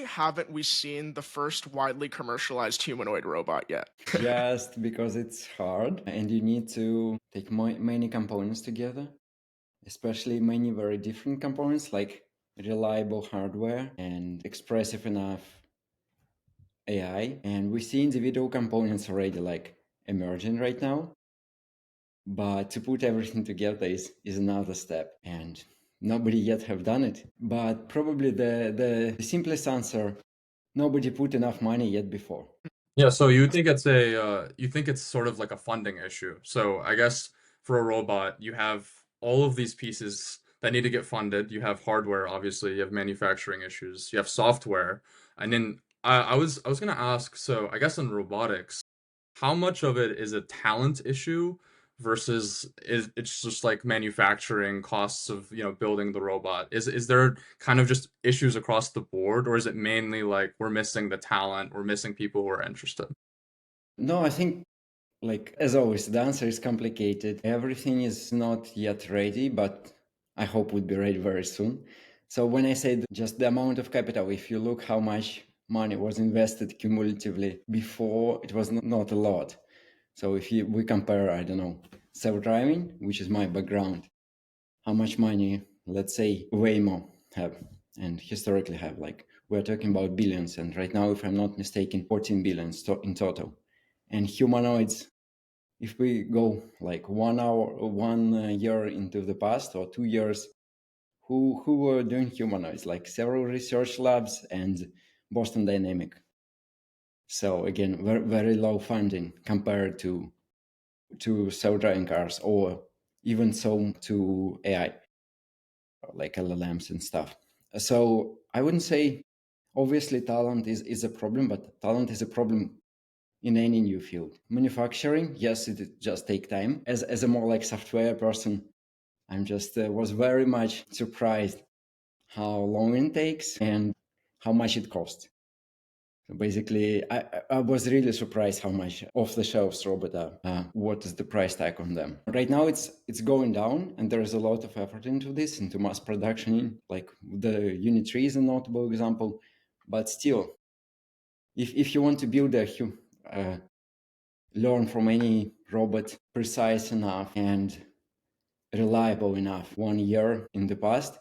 haven't we seen the first widely commercialized humanoid robot yet? Just because it's hard and you need to take many components together, especially many very different components like reliable hardware and expressive enough AI. And we see individual components already like emerging right now. But to put everything together is another step. And nobody yet have done it. But probably the simplest answer, nobody put enough money yet before. Yeah, so you think it's sort of like a funding issue. So I guess for a robot, you have all of these pieces that need to get funded. You have hardware, obviously, you have manufacturing issues, you have software, and then I was gonna ask, so I guess in robotics, how much of it is a talent issue versus it's just like manufacturing costs of, building the robot? Is there kind of just issues across the board, or is it mainly like we're missing the talent, we're missing people who are interested? No, I think, like as always, the answer is complicated. Everything is not yet ready, but I hope would be ready very soon. So when I said just the amount of capital, if you look how much money was invested cumulatively before, it was not a lot. So if we compare, I don't know, self-driving, which is my background, how much money, let's say, Waymo have and historically have, like we're talking about billions, and right now, if I'm not mistaken, 14 billions in total. And humanoids, if we go like 1 year into the past or 2 years, who were doing humanoids? Like several research labs and Boston Dynamic. So again, very, very low funding compared to self-driving cars, or even so to AI, like LLMs and stuff. So I wouldn't say, obviously talent is a problem, but talent is a problem in any new field. Manufacturing, yes, it just take time. As a more like software person, I'm just was very much surprised how long it takes and how much it costs. So basically, I was really surprised how much off-the-shelf robot are. What is the price tag on them? Right now, it's going down, and there is a lot of effort into this, into mass production. Like the Unit 3 is a notable example, but still, if you want to build learn from any robot precise enough and reliable enough 1 year in the past,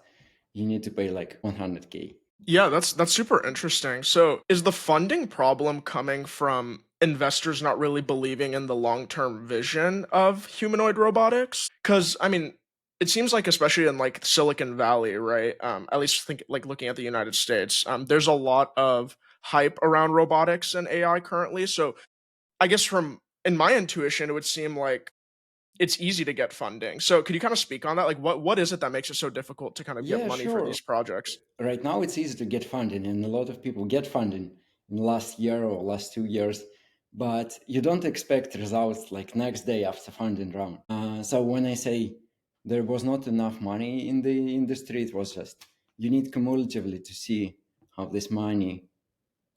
you need to pay like 100K. Yeah, that's super interesting. So, is the funding problem coming from investors not really believing in the long-term vision of humanoid robotics? Because I mean, it seems like especially in like Silicon Valley, right? At least think like looking at the United States, there's a lot of hype around robotics and AI currently. So, I guess from in my intuition, it would seem like it's easy to get funding. So, could you kind of speak on that? Like, what is it that makes it so difficult to kind of get Yeah, money for sure. these projects? Right now, it's easy to get funding, and a lot of people get funding in the last year or last 2 years, but you don't expect results like next day after funding round. So when I say there was not enough money in the industry, it was just you need cumulatively to see how this money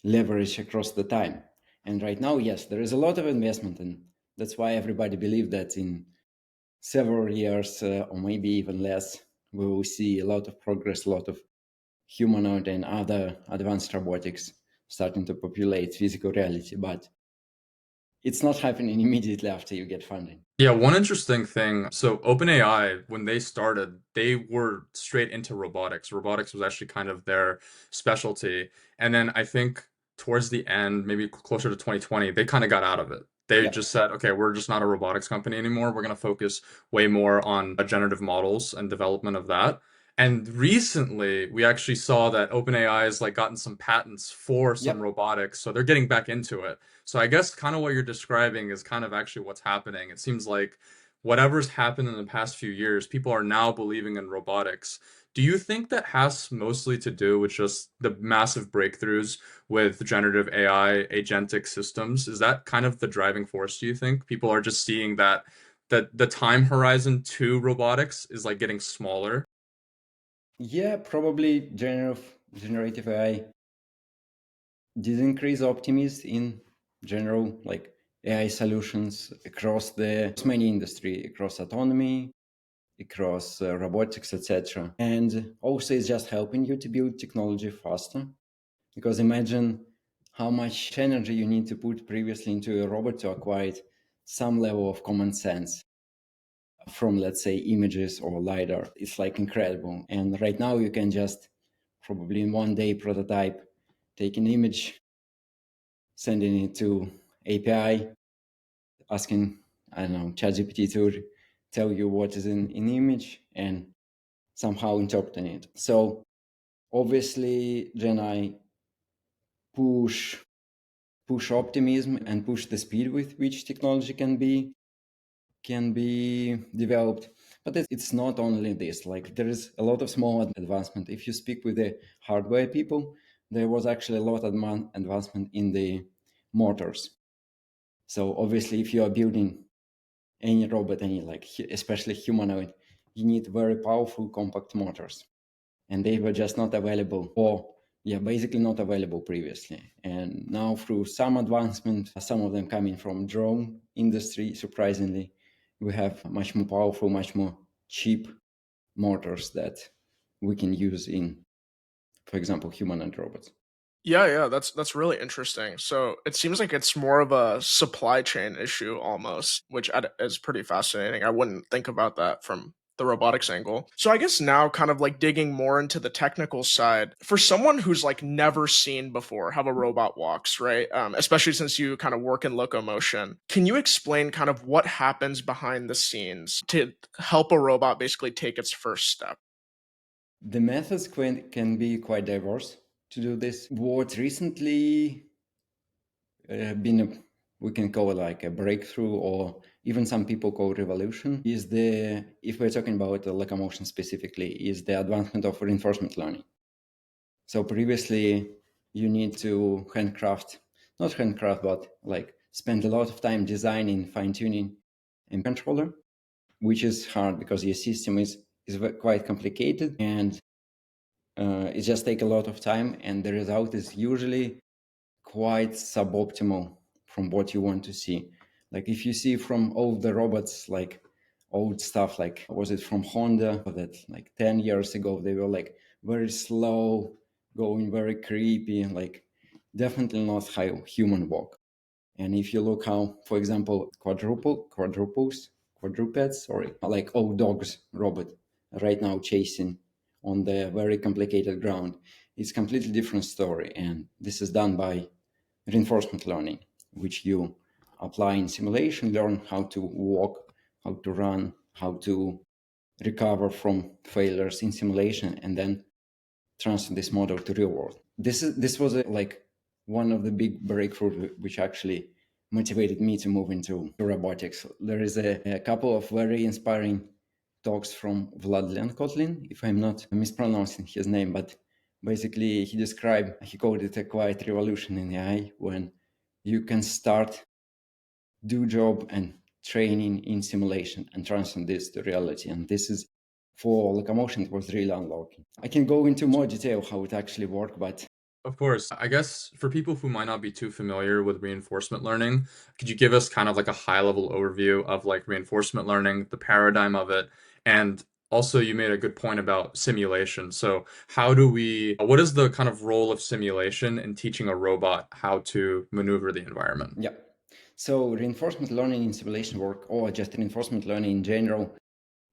leverage across the time. And right now, yes, there is a lot of investment, and that's why everybody believes that in several years or maybe even less, we will see a lot of progress, a lot of humanoid and other advanced robotics starting to populate physical reality. But it's not happening immediately after you get funding. Yeah, one interesting thing. So OpenAI, when they started, they were straight into robotics. Robotics was actually kind of their specialty. And then I think towards the end, maybe closer to 2020, they kind of got out of it. They Yeah. just said, okay, we're just not a robotics company anymore. We're going to focus way more on generative models and development of that. And recently, we actually saw that OpenAI has like gotten some patents for some Yep. robotics, so they're getting back into it. So I guess kind of what you're describing is kind of actually what's happening. It seems like whatever's happened in the past few years, people are now believing in robotics. Do you think that has mostly to do with just the massive breakthroughs with generative AI, agentic systems? Is that kind of the driving force, do you think? People are just seeing that the time horizon to robotics is like getting smaller. Yeah, probably generative AI did increase optimism in general, like AI solutions across the many industry, across autonomy, across robotics, etc. And also, it's just helping you to build technology faster. Because imagine how much energy you need to put previously into a robot to acquire some level of common sense from, let's say, images or LiDAR. It's like incredible. And right now you can just probably in one day prototype, take an image, sending it to API, asking, I don't know, ChatGPT to tell you what is in image and somehow interpreting it. So obviously Gen I push optimism and push the speed with which technology can be developed. But it's not only this. Like, there is a lot of small advancement. If you speak with the hardware people, there was actually a lot of advancement in the motors. So obviously, if you are building any robot, especially humanoid, you need very powerful compact motors, and they were just not available, or basically not available previously. And now through some advancement, some of them coming from drone industry, surprisingly, we have much more powerful, much more cheap motors that we can use in, for example, humanoid robots. Yeah, that's really interesting. So it seems like it's more of a supply chain issue almost, which is pretty fascinating. I wouldn't think about that from the robotics angle. So I guess now kind of like digging more into the technical side, for someone who's like never seen before how a robot walks, right? Especially since you kind of work in locomotion, can you explain kind of what happens behind the scenes to help a robot basically take its first step? The methods can be quite diverse to do this. What recently been we can call it like a breakthrough, or even some people call revolution, is if we're talking about the locomotion specifically, is the advancement of reinforcement learning. So previously you need to not handcraft, but like spend a lot of time designing, fine-tuning a controller, which is hard because your system is quite complicated, and it just takes a lot of time, and the result is usually quite suboptimal from what you want to see. Like, if you see from all the robots, like old stuff, like was it from Honda, that like 10 years ago, they were like very slow, going very creepy, like definitely not how human walk. And if you look how, for example, quadrupeds, sorry, like old dogs robot right now chasing on the very complicated ground, it's completely different story. And this is done by reinforcement learning, which you apply in simulation, learn how to walk, how to run, how to recover from failures in simulation, and then transfer this model to real world. This was like one of the big breakthroughs which actually motivated me to move into robotics. There is a couple of very inspiring talks from Vlad Kotlin, if I'm not mispronouncing his name, but basically he called it a quiet revolution in AI, when you can start, do job and training in simulation and transfer this to reality. And this is, for locomotion, it was really unlocking. I can go into more detail how it actually worked, but Of course. I guess for people who might not be too familiar with reinforcement learning, could you give us kind of like a high-level overview of like reinforcement learning, the paradigm of it, and also you made a good point about simulation. So what is the kind of role of simulation in teaching a robot how to maneuver the environment? yeah. So reinforcement learning in simulation work, or just reinforcement learning in general,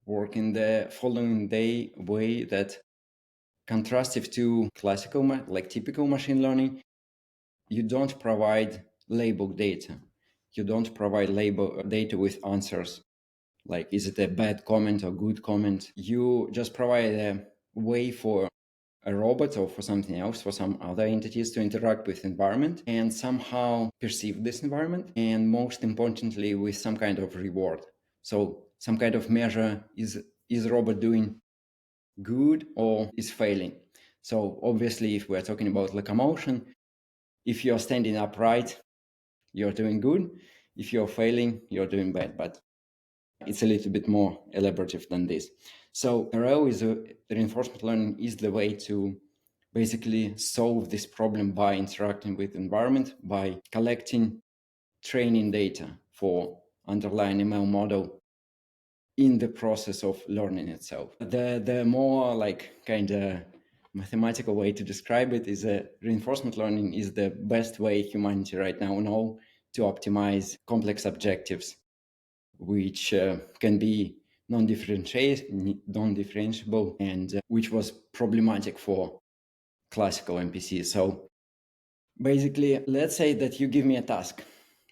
work in the following way that, contrastive to classical, like typical machine learning, you don't provide labeled data. You don't provide labeled data with answers, like is it a bad comment or good comment. You just provide a way for a robot or for something else, for some other entities, to interact with environment and somehow perceive this environment, and most importantly, with some kind of reward. So some kind of measure, is robot doing good or is failing. So obviously, if we're talking about locomotion, if you're standing upright, you're doing good. If you're failing, you're doing bad. But it's a little bit more elaborative than this. So reinforcement learning is the way to basically solve this problem by interacting with environment, by collecting training data for underlying ML model in the process of learning itself. The more like kind of mathematical way to describe it is reinforcement learning is the best way humanity right now know to optimize complex objectives, which can be non-differentiable, and which was problematic for classical MPCs. So basically, let's say that you give me a task.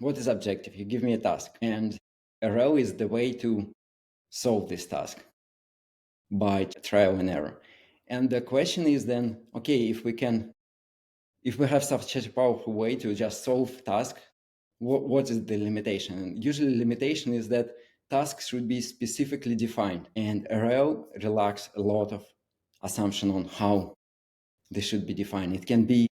What is objective? You give me a task, and RL is the way to solve this task by trial and error. And the question is then, okay, if we have such a powerful way to just solve task, what is the limitation? And usually limitation is that tasks should be specifically defined, and RL relax a lot of assumption on how they should be defined. It can be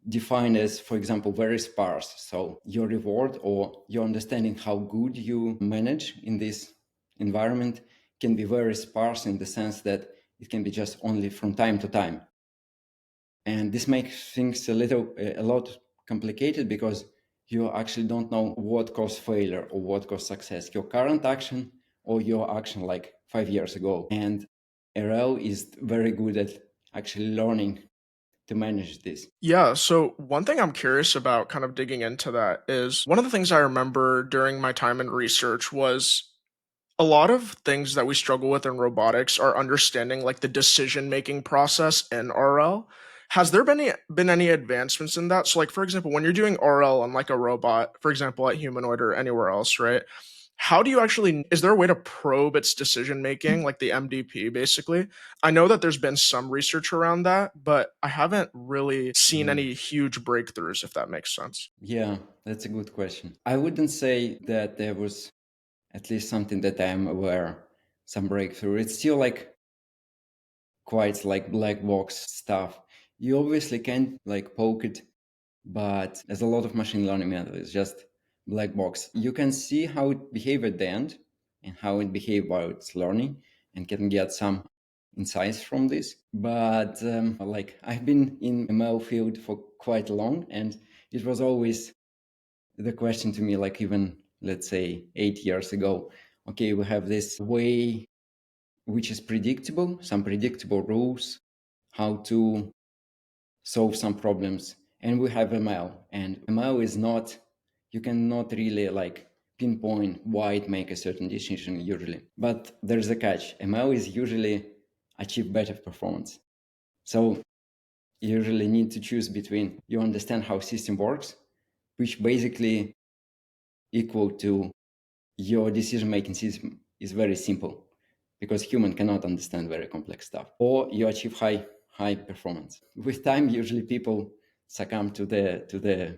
defined as, for example, very sparse. So your reward or your understanding how good you manage in this environment can be very sparse in the sense that it can be just only from time to time. And this makes things a lot complicated because you actually don't know what caused failure or what caused success, your current action or your action like 5 years ago. And RL is very good at actually learning to manage this. Yeah, so one thing I'm curious about kind of digging into that is one of the things I remember during my time in research was a lot of things that we struggle with in robotics are understanding like the decision making process in RL. Has there been any advancements in that? So like for example, when you're doing RL on like a robot, for example at Humanoid or anywhere else, right? How do you actually is there a way to probe its decision making, like the MDP basically? I know that there's been some research around that, but I haven't really seen any huge breakthroughs, if that makes sense. Yeah, that's a good question. I wouldn't say that there was at least something that I am aware, some breakthrough. It's still like quite like black box stuff. You obviously can like poke it, but there's a lot of machine learning methods. It's just black box. You can see how it behaves at the end and how it behaves while it's learning, and can get some insights from this. But like I've been in ML field for quite long, and it was always the question to me, like even let's say 8 years ago, okay, we have this way which is predictable, some predictable rules, how to solve some problems. And we have ML, and ML is not, you cannot really like pinpoint why it make a certain decision usually. But there's a catch. ML is usually achieve better performance. So you usually need to choose between you understand how system works, which basically equal to your decision-making system is very simple because human cannot understand very complex stuff, or you achieve high performance. With time, usually people succumb to the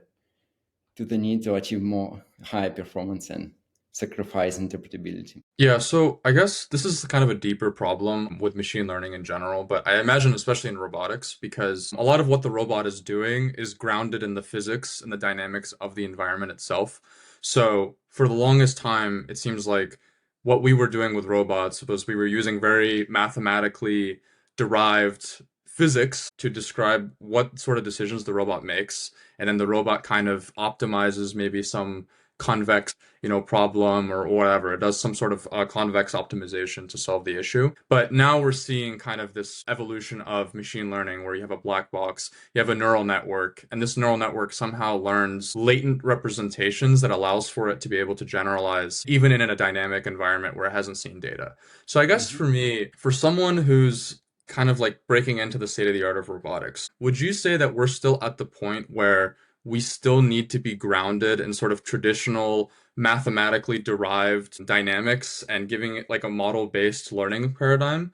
need to achieve more high performance and sacrifice interpretability. Yeah, so I guess this is kind of a deeper problem with machine learning in general, but I imagine especially in robotics, because a lot of what the robot is doing is grounded in the physics and the dynamics of the environment itself. So for the longest time, it seems like what we were doing with robots was we were using very mathematically derived physics to describe what sort of decisions the robot makes, and then the robot kind of optimizes maybe some convex problem or whatever. It does some sort of convex optimization to solve the issue. But now we're seeing kind of this evolution of machine learning where you have a black box, you have a neural network, and this neural network somehow learns latent representations that allows for it to be able to generalize even in a dynamic environment where it hasn't seen data. So I guess for me, for someone who's kind of like breaking into the state of the art of robotics, would you say that we're still at the point where we still need to be grounded in sort of traditional mathematically derived dynamics and giving it like a model-based learning paradigm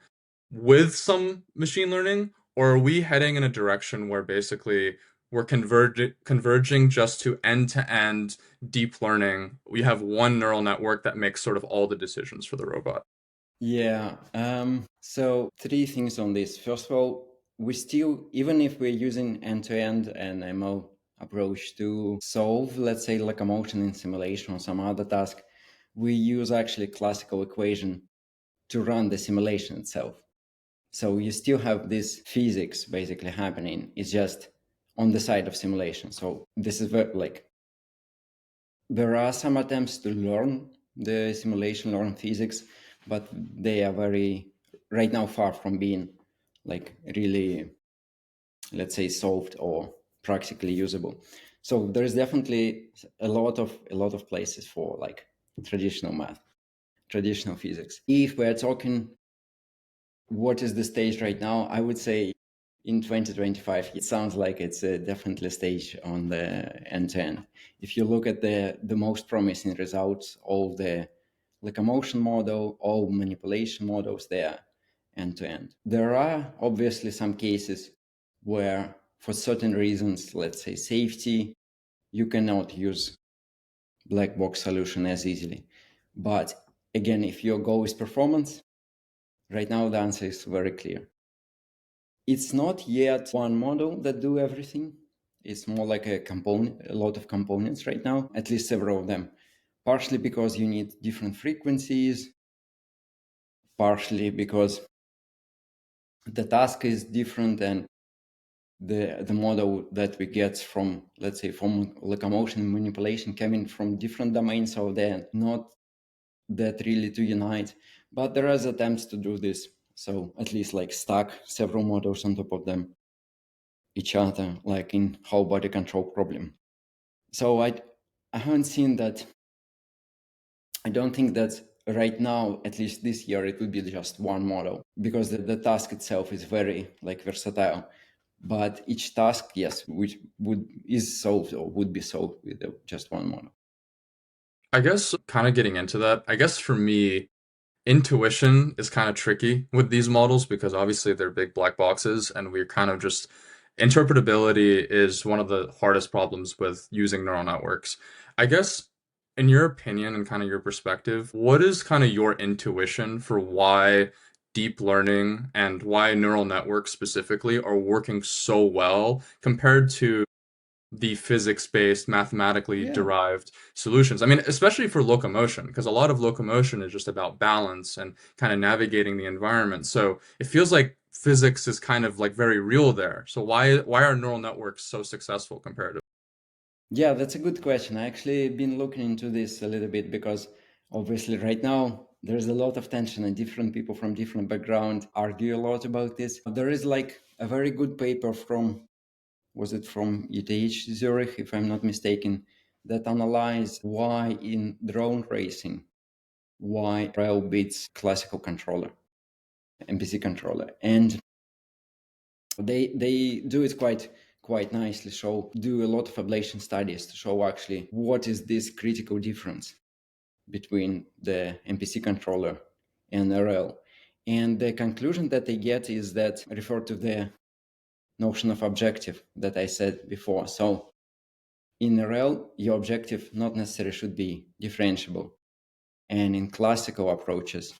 with some machine learning? Or are we heading in a direction where basically we're converging just to end-to-end deep learning? We have one neural network that makes sort of all the decisions for the robot. Yeah. So three things on this. First of all, we still, even if we're using end-to-end and ML approach to solve, let's say, locomotion in simulation or some other task, we use actually classical equation to run the simulation itself. So you still have this physics basically happening. It's just on the side of simulation. So this is very, like, there are some attempts to learn the simulation, learn physics, but they are very, right now, far from being like really, let's say, solved or practically usable. So there's definitely a lot of places for like traditional math, traditional physics. If we're talking what is the stage right now, I would say in 2025, it sounds like it's a definitely stage on the end-to-end. If you look at the most promising results, all the locomotion model, all manipulation models, they are end-to-end. There are obviously some cases where for certain reasons, let's say safety, you cannot use black box solution as easily. But again, if your goal is performance, right now the answer is very clear. It's not yet one model that do everything. It's more like a lot of components right now, at least several of them. Partially because you need different frequencies, partially because the task is different and the model that we get from, let's say, from locomotion manipulation coming from different domains, so they're not that really to unite. But there is attempts to do this. So at least like stack several models on top of them, each other, like in whole body control problem. So I haven't seen that. I don't think that right now, at least this year, it would be just one model, because the task itself is very like versatile. But each task, yes, which is solved or would be solved with just one model. I guess kind of getting into that, I guess for me, intuition is kind of tricky with these models because obviously they're big black boxes and we're kind of just interpretability is one of the hardest problems with using neural networks. I guess in your opinion and kind of your perspective, what is kind of your intuition for why deep learning and why neural networks specifically are working so well compared to the physics-based, mathematically Yeah. derived solutions. I mean, especially for locomotion, because a lot of locomotion is just about balance and kind of navigating the environment. So it feels like physics is kind of like very real there. So why are neural networks so successful compared to? Yeah, that's a good question. I actually been looking into this a little bit because obviously right now there's a lot of tension and different people from different background argue a lot about this. There is like a very good paper from, was it from ETH Zurich, if I'm not mistaken, that analyzed why in drone racing, why RL beats classical controller, MPC controller. And they do it quite nicely, do a lot of ablation studies to show actually what is this critical difference between the MPC controller and RL. And the conclusion that they get is that refer to the notion of objective that I said before. So in RL, your objective not necessarily should be differentiable. And in classical approaches,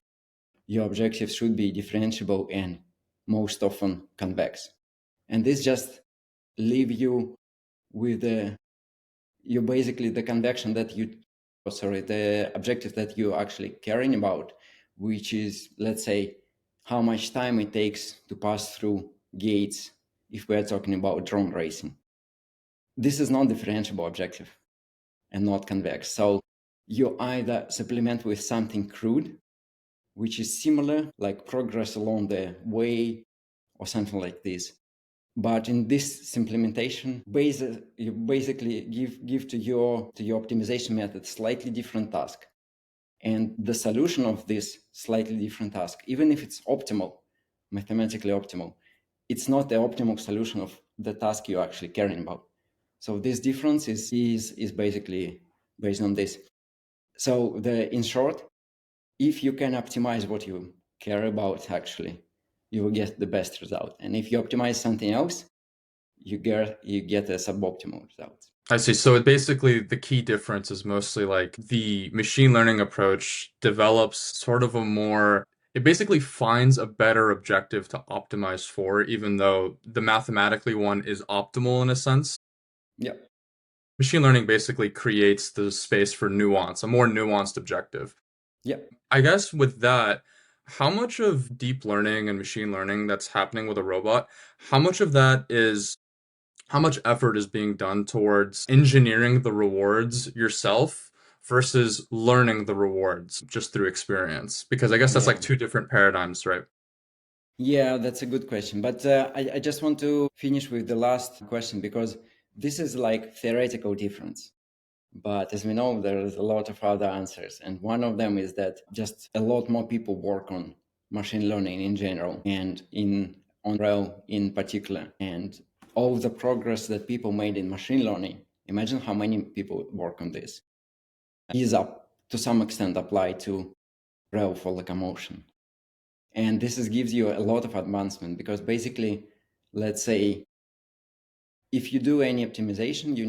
your objective should be differentiable and most often convex. And this just leave you with you basically the convection that the objective that you actually caring about, which is, let's say, how much time it takes to pass through gates if we're talking about drone racing. This is not differentiable objective and not convex. So you either supplement with something crude, which is similar, like progress along the way or something like this. But in this implementation, you basically give to your optimization method slightly different task. And the solution of this slightly different task, even if it's optimal, mathematically optimal, it's not the optimal solution of the task you're actually caring about. So this difference is basically based on this. So in short, if you can optimize what you care about, actually, you will get the best result. And if you optimize something else, you get a suboptimal result. I see. So it basically the key difference is mostly like the machine learning approach develops sort of a more, it basically finds a better objective to optimize for, even though the mathematically one is optimal in a sense. Yeah. Machine learning basically creates the space for nuance, a more nuanced objective. Yeah. I guess with that, how much of deep learning and machine learning that's happening with a robot, how much of that is how much effort is being done towards engineering the rewards yourself versus learning the rewards just through experience? Because I guess that's Yeah. like two different paradigms, right? Yeah, that's a good question. But I just want to finish with the last question, because this is like theoretical difference. But as we know, there is a lot of other answers. And one of them is that just a lot more people work on machine learning in general and on REL in particular. And all the progress that people made in machine learning, imagine how many people work on this, is up to some extent applied to REL for locomotion. And this gives you a lot of advancement, because basically, let's say, if you do any optimization, you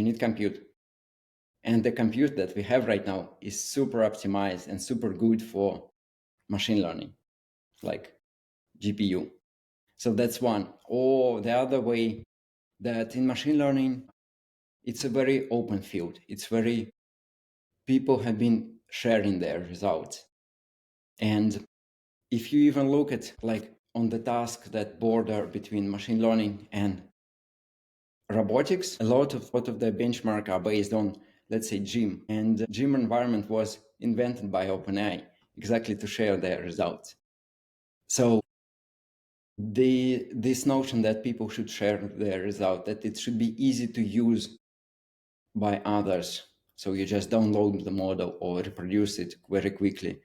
need compute. And the compute that we have right now is super optimized and super good for machine learning, like GPU. So that's one. Or the other way, that in machine learning, it's a very open field. People have been sharing their results. And if you even look at like on the tasks that border between machine learning and robotics, a lot of the benchmark are based on, let's say, GIM. And GIM environment was invented by OpenAI exactly to share their results. So this notion that people should share their result, that it should be easy to use by others, so you just download the model or reproduce it very quickly,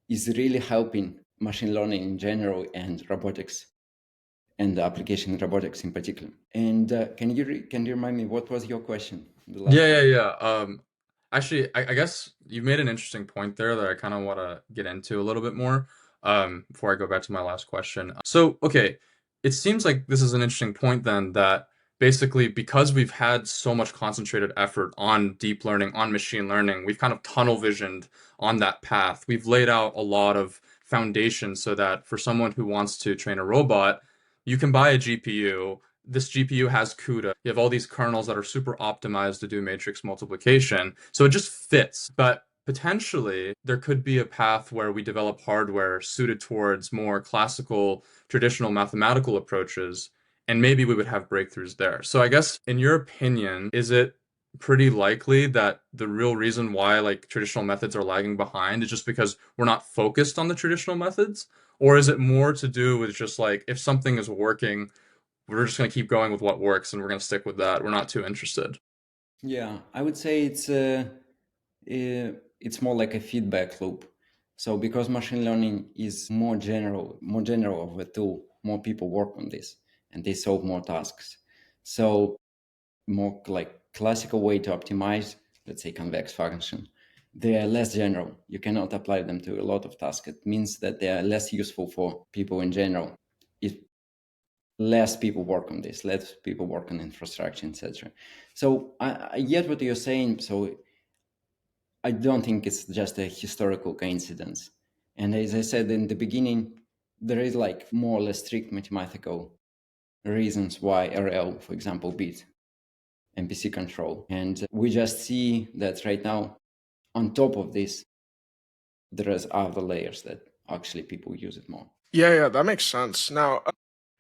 is really helping machine learning in general and robotics, and the application in robotics in particular. And can you remind me, what was your question? The last Yeah, one. yeah, yeah. Actually, I guess you made an interesting point there that I kind of want to get into a little bit more, before I go back to my last question. So, okay, it seems like this is an interesting point then, that basically because we've had so much concentrated effort on deep learning, on machine learning, we've kind of tunnel visioned on that path. We've laid out a lot of foundations so that for someone who wants to train a robot, you can buy a GPU. This GPU has CUDA. You have all these kernels that are super optimized to do matrix multiplication. So it just fits. But potentially, there could be a path where we develop hardware suited towards more classical, traditional mathematical approaches, and maybe we would have breakthroughs there. So I guess, in your opinion, is it pretty likely that the real reason why like traditional methods are lagging behind is just because we're not focused on the traditional methods? Or is it more to do with just like if something is working, we're just going to keep going with what works and we're going to stick with that. We're not too interested. Yeah, I would say it's more like a feedback loop. So because machine learning is more general of a tool, more people work on this and they solve more tasks. So more like classical way to optimize, let's say, convex function, they are less general. You cannot apply them to a lot of tasks. It means that they are less useful for people in general. If less people work on this, less people work on infrastructure, etc. So I get what you're saying. So I don't think it's just a historical coincidence. And as I said in the beginning, there is like more or less strict mathematical reasons why RL, for example, beat MPC control. And we just see that right now, on top of this, there is other layers that actually people use it more. Yeah, that makes sense. Now,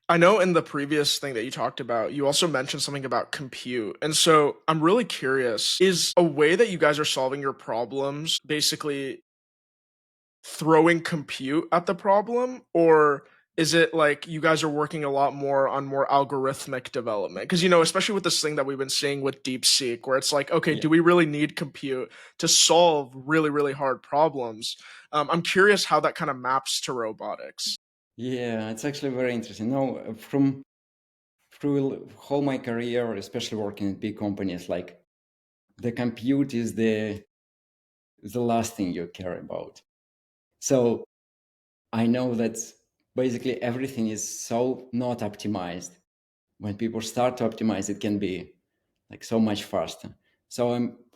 I know in the previous thing that you talked about, you also mentioned something about compute. And so I'm really curious, is a way that you guys are solving your problems basically throwing compute at the problem? Or is it like you guys are working a lot more on more algorithmic development? Because, especially with this thing that we've been seeing with DeepSeek, where it's like, okay, Yeah. do we really need compute to solve really, really hard problems? I'm curious how that kind of maps to robotics. Yeah, it's actually very interesting. No, from through whole my career, especially working in big companies, like the compute is the last thing you care about. So I know that basically everything is so not optimized. When people start to optimize, it can be like so much faster. So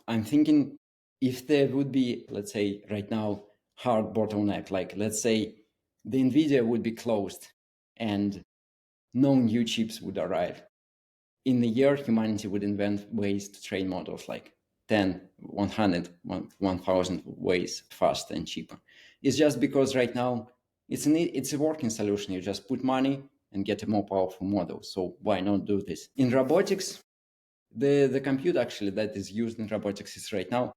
I'm thinking, if there would be, let's say right now, hard bottleneck, like let's say the NVIDIA would be closed and no new chips would arrive. In a year, humanity would invent ways to train models like 10, 100, 1,000 ways faster and cheaper. It's just because right now it's a working solution. You just put money and get a more powerful model. So why not do this? In robotics, the compute actually that is used in robotics is right now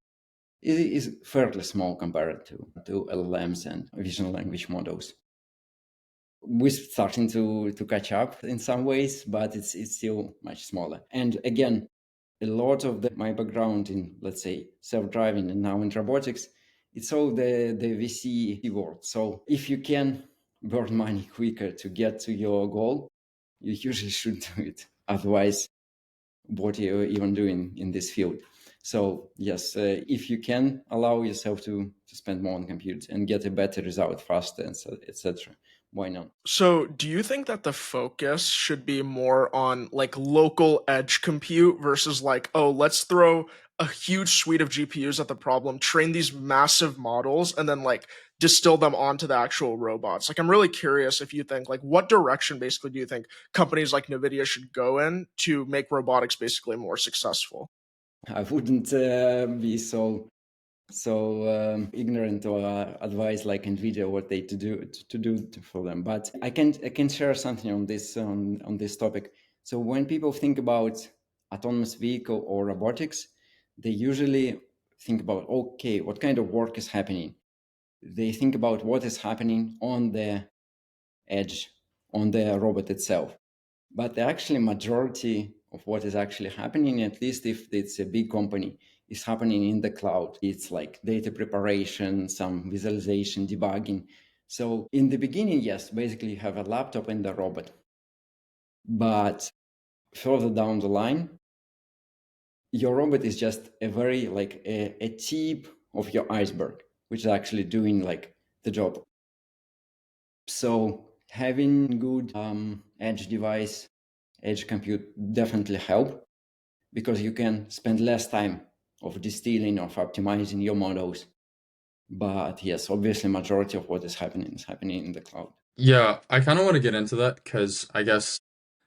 is fairly small compared to LLMs and vision language models. we're starting to catch up in some ways, but it's still much smaller. And again, a lot of my background in, let's say, self-driving and now in robotics, it's all the VC world. So if you can burn money quicker to get to your goal, you usually should do it. Otherwise, what you're even doing in this field. So yes, if you can allow yourself to spend more on compute and get a better result faster, etc., why not? So, do you think that the focus should be more on like local edge compute versus like, oh, let's throw a huge suite of GPUs at the problem, train these massive models, and then like distill them onto the actual robots? Like, I'm really curious if you think like what direction basically do you think companies like NVIDIA should go in to make robotics basically more successful? I wouldn't be so ignorant or advise like NVIDIA what they to do for them. But I can share something on this topic. So when people think about autonomous vehicle or robotics, they usually think about, okay, what kind of work is happening? They think about what is happening on the edge, on the robot itself. But the actually majority of what is actually happening, at least if it's a big company, is happening in the cloud. It's like data preparation, some visualization, debugging. So in the beginning, yes, basically you have a laptop and the robot. But further down the line, your robot is just a very like a tip of your iceberg, which is actually doing like the job. So having good edge device, edge compute definitely help, because you can spend less time of distilling, of optimizing your models. But yes, obviously majority of what is happening in the cloud. Yeah, I kind of want to get into that because I guess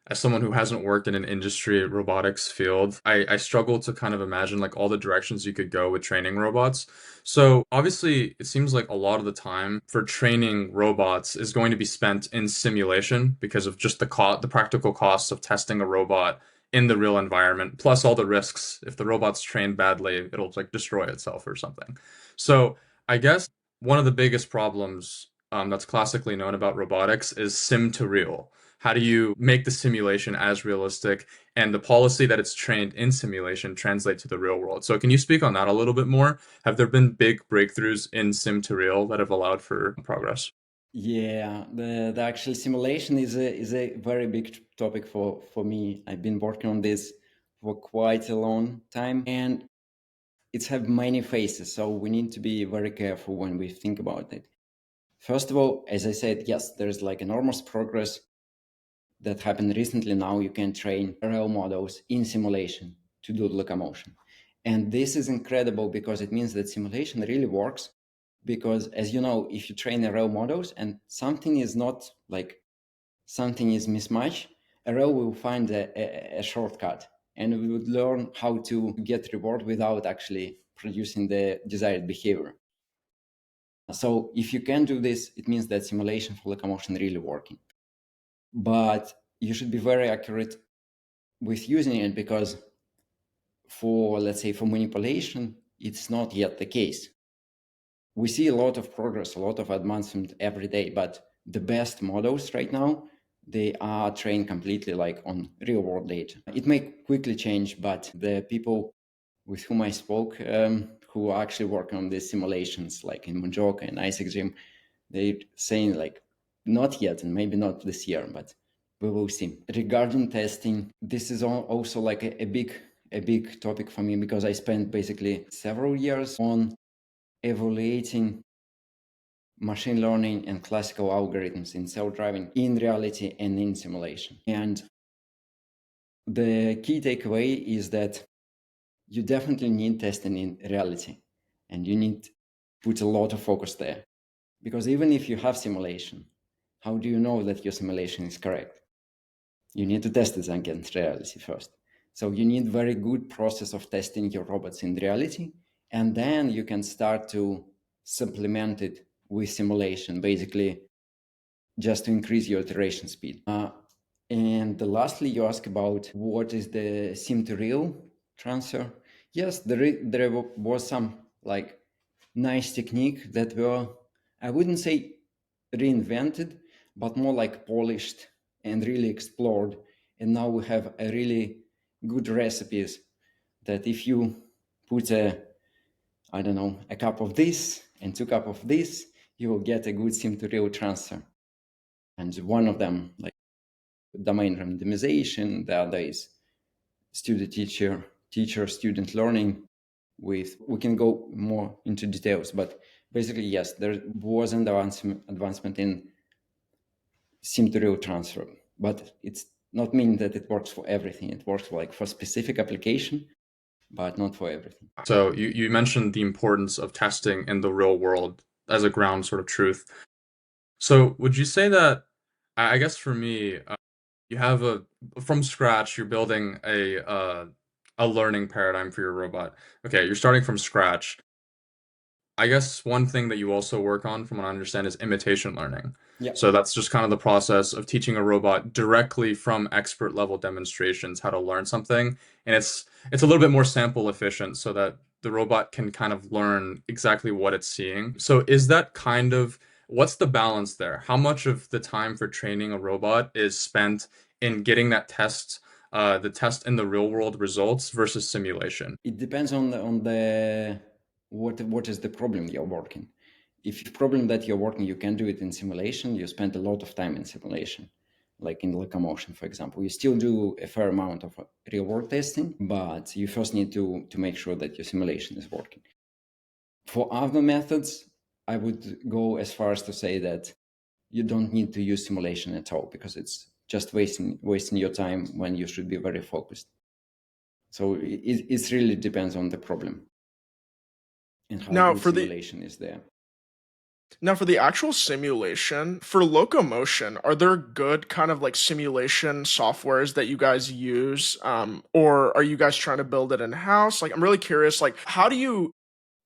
as someone who hasn't worked in an industry robotics field, I struggle to kind of imagine like all the directions you could go with training robots. So obviously, it seems like a lot of the time for training robots is going to be spent in simulation because of just the practical costs of testing a robot in the real environment, plus all the risks. If the robot's trained badly, it'll like destroy itself or something. So I guess one of the biggest problems that's classically known about robotics is sim to real. How do you make the simulation as realistic and the policy that it's trained in simulation translate to the real world? So can you speak on that a little bit more? Have there been big breakthroughs in sim to real that have allowed for progress? Yeah, the actual simulation is a very big topic for me. I've been working on this for quite a long time, and it's have many phases, so we need to be very careful when we think about it. First of all, as I said, yes, there's like enormous progress that happened recently. Now you can train real models in simulation to do locomotion. And this is incredible because it means that simulation really works. Because as you know, if you train real models and something is not like something is mismatched, a RL will find a shortcut and we would learn how to get reward without actually producing the desired behavior. So if you can do this, it means that simulation for locomotion really working. But you should be very accurate with using it, because for, let's say, for manipulation, it's not yet the case. We see a lot of progress, a lot of advancement every day, but the best models right now, they are trained completely like on real world data. It may quickly change, but the people with whom I spoke, who actually work on these simulations, like in Monjoka and Isaac Gym, they're saying like, not yet, and maybe not this year, but we will see. Regarding testing, this is also like a big topic for me, because I spent basically several years on evaluating machine learning and classical algorithms in self-driving in reality and in simulation. And the key takeaway is that you definitely need testing in reality, and you need to put a lot of focus there. Because even if you have simulation, how do you know that your simulation is correct? You need to test it against reality first. So you need very good process of testing your robots in reality, and then you can start to supplement it with simulation, basically just to increase your iteration speed. And lastly, you ask about what is the sim to real transfer. Yes, there was some like nice technique that were, I wouldn't say reinvented, but more like polished and really explored. And now we have a really good recipes that if you put a cup of this and 2 cups of this, you will get a good sim to real transfer. And one of them, like domain randomization, the other is teacher-student learning. We can go more into details, but basically, yes, there was an advancement in sim to real transfer, but it's not mean that it works for everything. It works for specific application, but not for everything. So you mentioned the importance of testing in the real world as a ground sort of truth. So would you say that, I guess for me, you have from scratch, you're building a learning paradigm for your robot. Okay, you're starting from scratch. I guess one thing that you also work on, from what I understand, is imitation learning. Yeah. So that's just kind of the process of teaching a robot directly from expert level demonstrations how to learn something. And it's a little bit more sample efficient so that the robot can kind of learn exactly what it's seeing. So is that kind of what's the balance there? How much of the time for training a robot is spent in getting that the test in the real world results versus simulation? It depends on the what is the problem you're working. If the problem that you're working, you can do it in simulation. You spend a lot of time in simulation, like in Locomotion, for example. You still do a fair amount of real world testing, but you first need to make sure that your simulation is working. For other methods, I would go as far as to say that you don't need to use simulation at all, because it's just wasting your time when you should be very focused. So it really depends on the problem and how Now good for the simulation is there. Now, for the actual simulation, for Locomotion, are there good kind of like simulation softwares that you guys use? Or are you guys trying to build it in house? Like, I'm really curious, like, how do you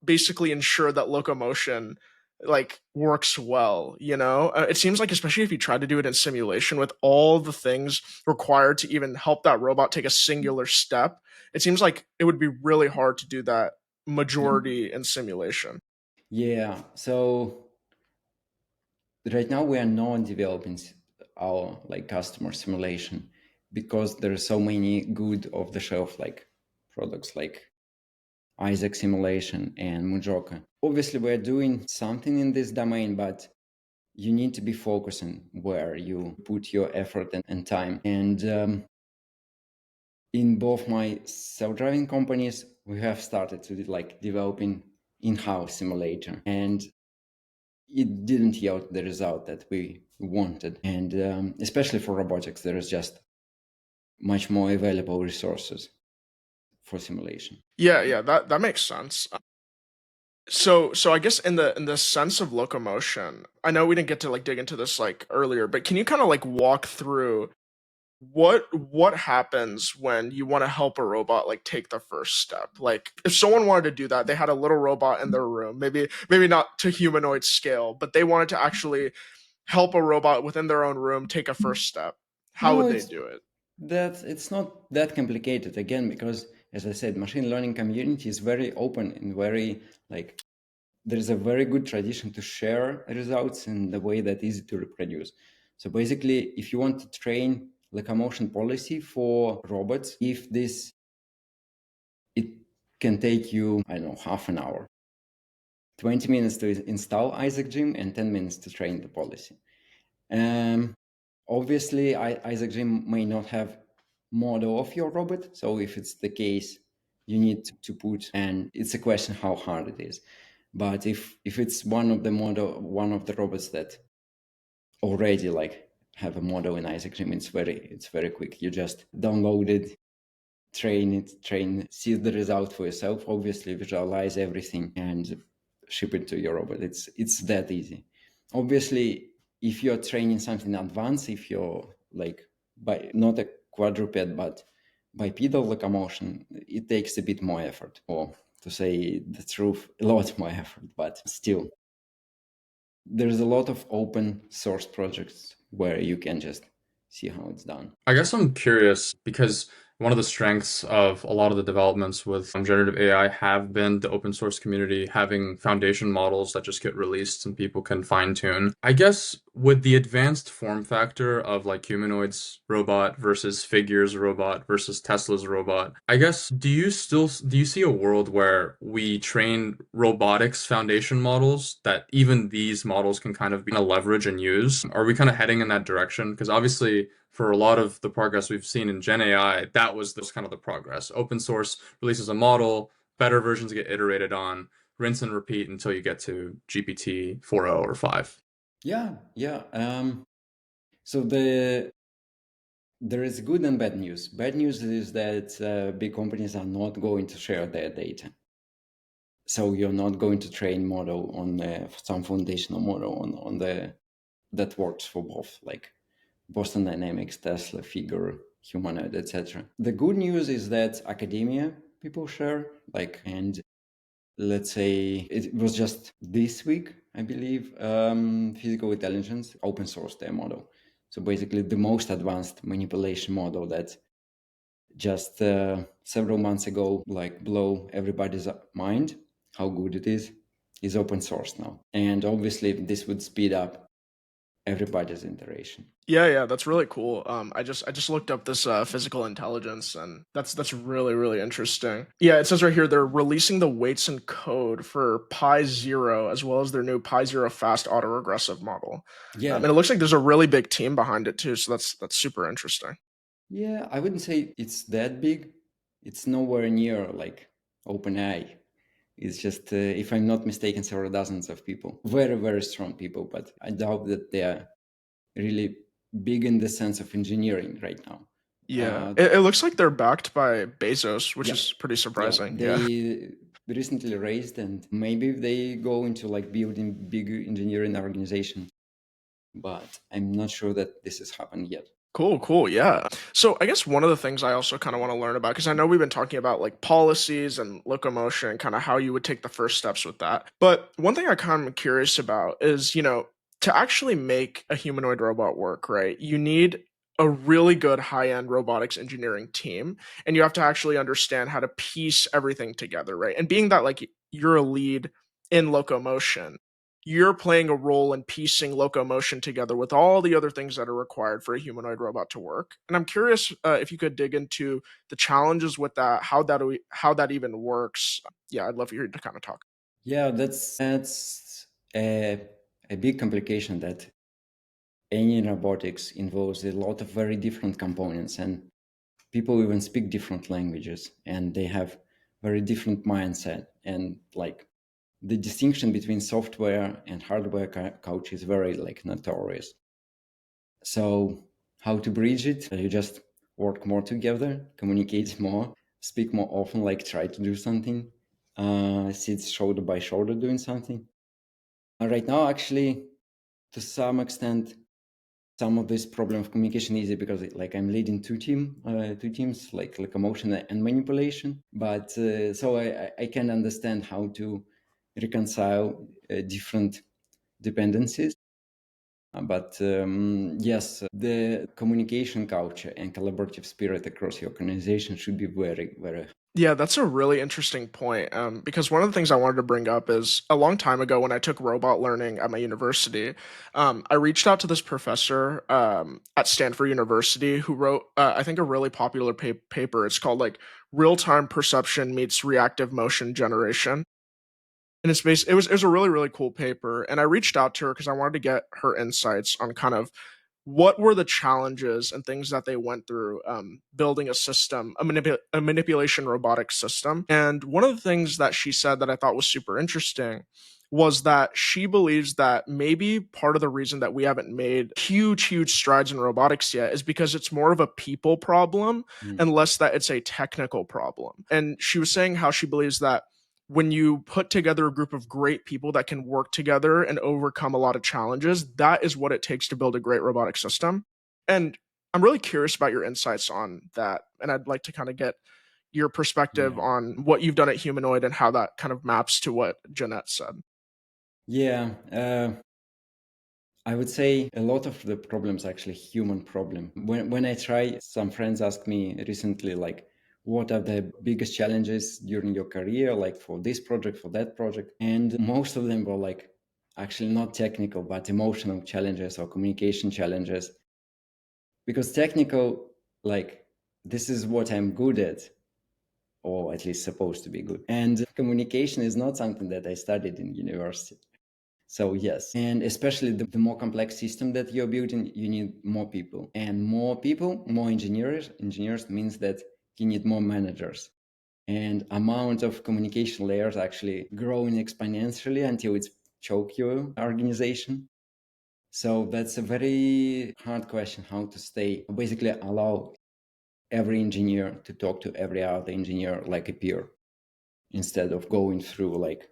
basically ensure that Locomotion like works well? It seems like, especially if you try to do it in simulation with all the things required to even help that robot take a singular step, it seems like it would be really hard to do that majority in simulation. Yeah. So right now we are not developing our customer simulation, because there are so many good off the shelf products like Isaac simulation and Mujoka. Obviously, we're doing something in this domain, but you need to be focusing where you put your effort and time. And in both my self-driving companies, we have started to developing in-house simulator, and it didn't yield the result that we wanted. And especially for robotics, there is just much more available resources for simulation. Yeah, that makes sense. So I guess in the sense of Locomotion, I know we didn't get to like dig into this like earlier, but can you kind of like walk through what happens when you want to help a robot like take the first step? Like if someone wanted to do that, they had a little robot in their room, maybe not to humanoid scale, but they wanted to actually help a robot within their own room take a first step. How No, would they do it? it's not that complicated, again, because as I said, machine learning community is very open and very there's a very good tradition to share results in the way that easy to reproduce. So basically, if you want to train locomotion policy for robots, it can take you, I don't know, half an hour, 20 minutes to install Isaac Gym and 10 minutes to train the policy. Obviously, Isaac Gym may not have model of your robot. So if it's the case, you need to put, and it's a question how hard it is. But if it's one of the robots that already have a model in Isaac Gym, it's very quick. You just download it, see the result for yourself, obviously visualize everything and ship it to your robot. It's that easy. Obviously, if you're training something advanced, if you're by not a quadruped but bipedal locomotion, it takes a bit more effort, or to say the truth, a lot more effort, but still there's a lot of open source projects where you can just see how it's done. I guess I'm curious because one of the strengths of a lot of the developments with generative AI have been the open source community having foundation models that just get released and people can fine tune. I guess with the advanced form factor of like humanoids robot versus figures robot versus Tesla's robot, I guess, do you see a world where we train robotics foundation models that even these models can kind of leverage and use? Are we kind of heading in that direction? Because obviously for a lot of the progress we've seen in Gen AI, that was this kind of the progress. Open source releases a model, better versions get iterated on, rinse and repeat until you get to GPT 4.0 or 5. Yeah, yeah. So there is good and bad news. Bad news is that big companies are not going to share their data. So you're not going to train model on some foundational model on the that works for both, like Boston Dynamics, Tesla, Figure, Humanoid, etc. The good news is that academia people share, like, and let's say it was just this week, I believe, Physical Intelligence open sourced their model. So basically the most advanced manipulation model that just several months ago, like blow everybody's mind, how good it is open source now. And obviously this would speed up everybody's iteration. Yeah, that's really cool. I just looked up this physical intelligence, and that's really interesting. Yeah, it says right here they're releasing the weights and code for Pi Zero as well as their new Pi Zero fast autoregressive model. Yeah. And it looks like there's a really big team behind it too, so that's super interesting. Yeah, I wouldn't say it's that big. It's nowhere near like OpenAI. It's just, if I'm not mistaken, several dozens of people. Very strong people, but I doubt that they are really big in the sense of engineering right now. Yeah, it looks like they're backed by Bezos, which Yeah, is pretty yeah. surprising. Yeah. They recently raised, and maybe if they go into like building big engineering organization, but I'm not sure that this has happened yet. Cool. Yeah. So I guess one of the things I also kind of want to learn about, because I know we've been talking about like policies and locomotion and kind of how you would take the first steps with that. But one thing I kind of curious about is, to actually make a humanoid robot work, right? You need a really good high-end robotics engineering team, and you have to actually understand how to piece everything together, right? And being that like you're a lead in locomotion, you're playing a role in piecing locomotion together with all the other things that are required for a humanoid robot to work. And I'm curious if you could dig into the challenges with that, how that even works. Yeah, I'd love for you to kind of talk. Yeah, that's a big complication that any robotics involves a lot of very different components, and people even speak different languages, and they have very different mindset, and like the distinction between software and hardware couch is very like notorious. So how to bridge it? You just work more together, communicate more, speak more often, like try to do something, sit shoulder by shoulder doing something. Right now, actually, to some extent, some of this problem of communication easy because like I'm leading two teams, like locomotion and manipulation. But so I can understand how to reconcile different dependencies. But yes, the communication culture and collaborative spirit across the organization should be very. Yeah, that's a really interesting point. Because one of the things I wanted to bring up is a long time ago when I took robot learning at my university, I reached out to this professor at Stanford University who wrote, I think, a really popular paper. It's called like Real Time Perception Meets Reactive Motion Generation. And it was a really cool paper. And I reached out to her because I wanted to get her insights on kind of what were the challenges and things that they went through building a system, a manipulation robotic system. And one of the things that she said that I thought was super interesting was that she believes that maybe part of the reason that we haven't made huge strides in robotics yet is because it's more of a people problem and less that it's a technical problem. And she was saying how she believes that when you put together a group of great people that can work together and overcome a lot of challenges, that is what it takes to build a great robotic system. And I'm really curious about your insights on that. And I'd like to kind of get your perspective Yeah. on what you've done at Humanoid and how that kind of maps to what Jeanette said. Yeah, I would say a lot of the problems actually human problem. When I try, some friends ask me recently, like, what are the biggest challenges during your career, like for this project, for that project? And most of them were like, actually not technical, but emotional challenges or communication challenges. Because technical, like, this is what I'm good at, or at least supposed to be good. And communication is not something that I studied in university. So yes, and especially the more complex system that you're building, you need more people. And more people, more engineers. Engineers means that you need more managers. And amount of communication layers actually growing exponentially until it's choke your organization. So that's a very hard question, how to stay, basically allow every engineer to talk to every other engineer like a peer instead of going through like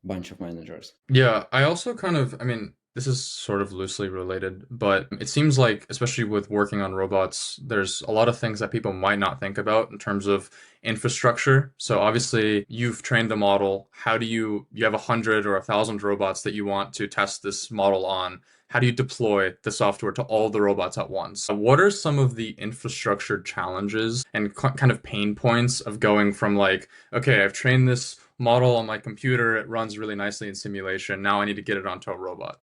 a bunch of managers. Yeah, I also kind of, I mean, this is sort of loosely related, but it seems like, especially with working on robots, there's a lot of things that people might not think about in terms of infrastructure. So obviously, you've trained the model. How do you have 100 or 1,000 robots that you want to test this model on? How do you deploy the software to all the robots at once? What are some of the infrastructure challenges and kind of pain points of going from like, okay, I've trained this model on my computer, it runs really nicely in simulation. Now I need to get it onto a robot.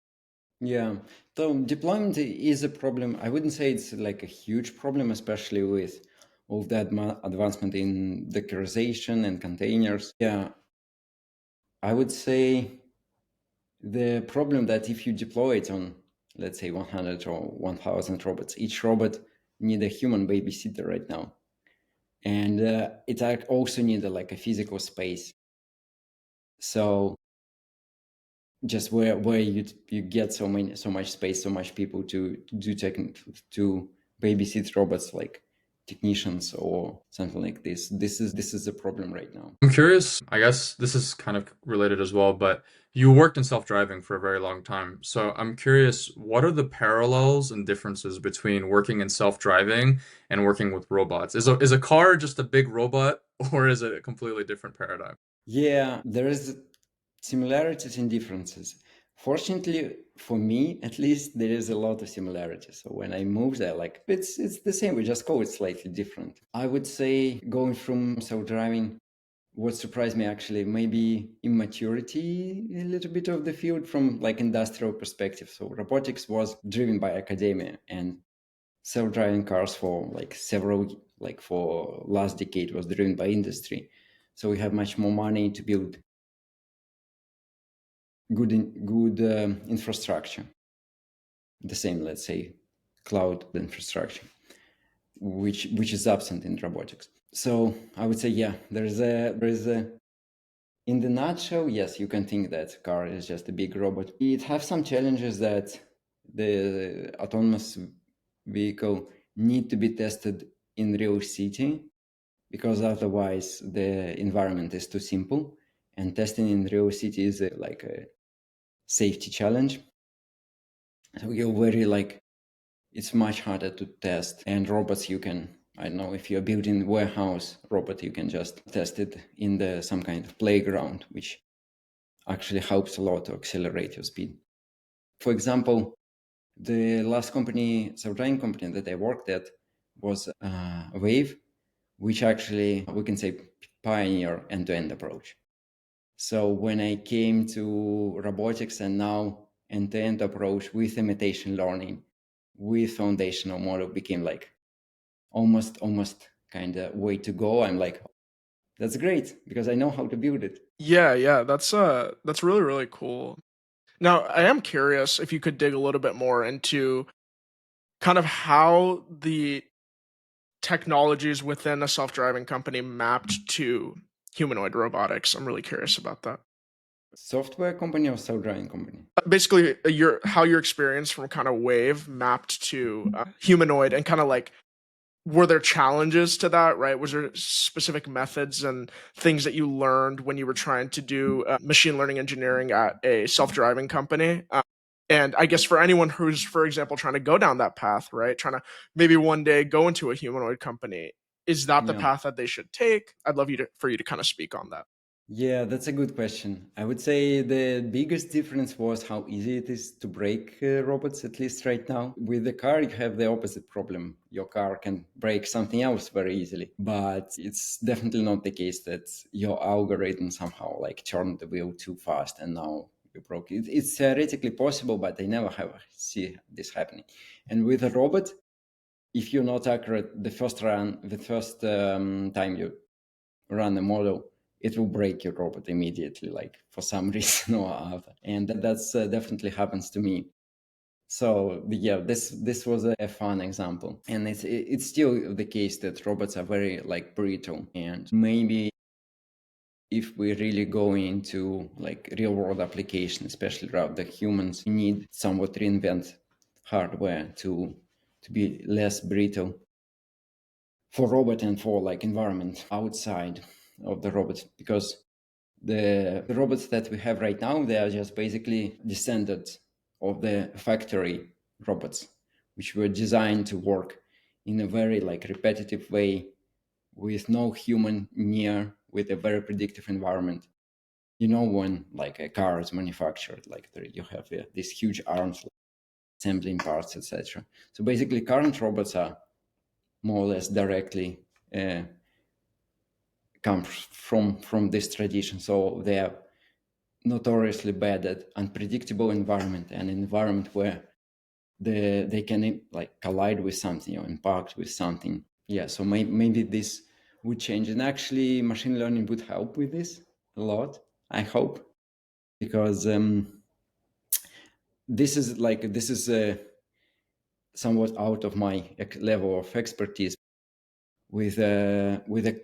Yeah, so deployment is a problem. I wouldn't say it's like a huge problem, especially with all of that advancement in Dockerization and containers. Yeah, I would say the problem that if you deploy it on, let's say, 100 or 1,000 robots, each robot need a human babysitter right now. And it also need like a physical space. So just where you get so much space, so much people to do to babysit robots like technicians or something like this. This is a problem right now. I'm curious, I guess this is kind of related as well, but you worked in self-driving for a very long time. So I'm curious, what are the parallels and differences between working in self-driving and working with robots? Is a car just a big robot, or is it a completely different paradigm? Yeah, there is similarities and differences. Fortunately, for me, at least, there is a lot of similarities. So when I moved there, like it's the same. We just call it slightly different. I would say going from self-driving, what surprised me actually, maybe immaturity a little bit of the field from like industrial perspective. So robotics was driven by academia, and self-driving cars for like for last decade was driven by industry. So we have much more money to build good infrastructure. The same, let's say, cloud infrastructure, which is absent in robotics. So I would say, yeah, there is a in the nutshell, yes, you can think that car is just a big robot. It has some challenges that the autonomous vehicle need to be tested in real city, because otherwise the environment is too simple, and testing in real city is like a safety challenge. So you're very like, it's much harder to test. And robots, you can, I don't know, if you're building a warehouse robot, you can just test it in some kind of playground, which actually helps a lot to accelerate your speed. For example, the last company, self-driving company that I worked at was Wave, which actually, we can say, pioneer end-to-end approach. So when I came to robotics and now end-to-end approach with imitation learning, with foundational model became like almost kind of way to go. I'm like, that's great because I know how to build it. Yeah, that's really, really cool. Now, I am curious if you could dig a little bit more into kind of how the technologies within a self-driving company mapped to humanoid robotics. I'm really curious about that. Software company or self-driving company? Basically, your experience from kind of Wave mapped to humanoid, and kind of like, were there challenges to that, right? Was there specific methods and things that you learned when you were trying to do machine learning engineering at a self-driving company? And I guess for anyone who's, for example, trying to go down that path, right? Trying to maybe one day go into a humanoid company, is that the Yeah. path that they should take? I'd love for you to kind of speak on that. Yeah, that's a good question. I would say the biggest difference was how easy it is to break robots, at least right now. With the car, you have the opposite problem. Your car can break something else very easily, but it's definitely not the case that your algorithm somehow like turned the wheel too fast and now be broken. It's theoretically possible, but I never have see this happening. And with a robot, if you're not accurate the first time you run a model, it will break your robot immediately, like for some reason or other. And that's definitely happens to me. So yeah, this was a fun example, and it's still the case that robots are very like brittle, and maybe if we really go into like real world application, especially around the humans, we need somewhat reinvent hardware to be less brittle for robot and for like environment outside of the robot, because the robots that we have right now, they are just basically descended of the factory robots, which were designed to work in a very like repetitive way with no human near, with a very predictive environment. You know, when like a car is manufactured, like you have these huge arms, assembling parts, etc. So basically current robots are more or less directly come from this tradition. So they are notoriously bad at unpredictable environment, and environment where they can like collide with something or impact with something. Yeah, so maybe this would change, and actually machine learning would help with this a lot, I hope, because this is somewhat out of my level of expertise. With the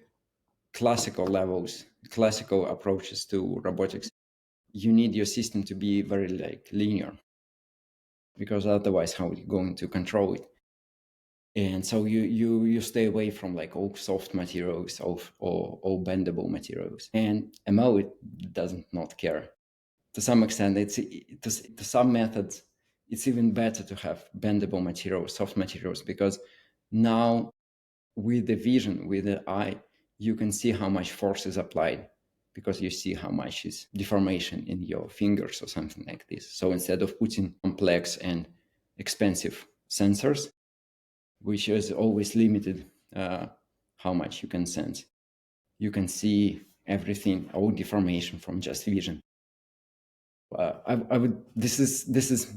classical approaches to robotics, you need your system to be very like linear, because otherwise how are you going to control it? And so you stay away from like all soft materials or all bendable materials. And ML, it doesn't not care. To some extent, to some methods, it's even better to have bendable materials, soft materials, because now with the vision, with the eye, you can see how much force is applied, because you see how much is deformation in your fingers or something like this. So instead of putting complex and expensive sensors, which is always limited how much you can sense, you can see everything, all deformation from just vision. I would. This is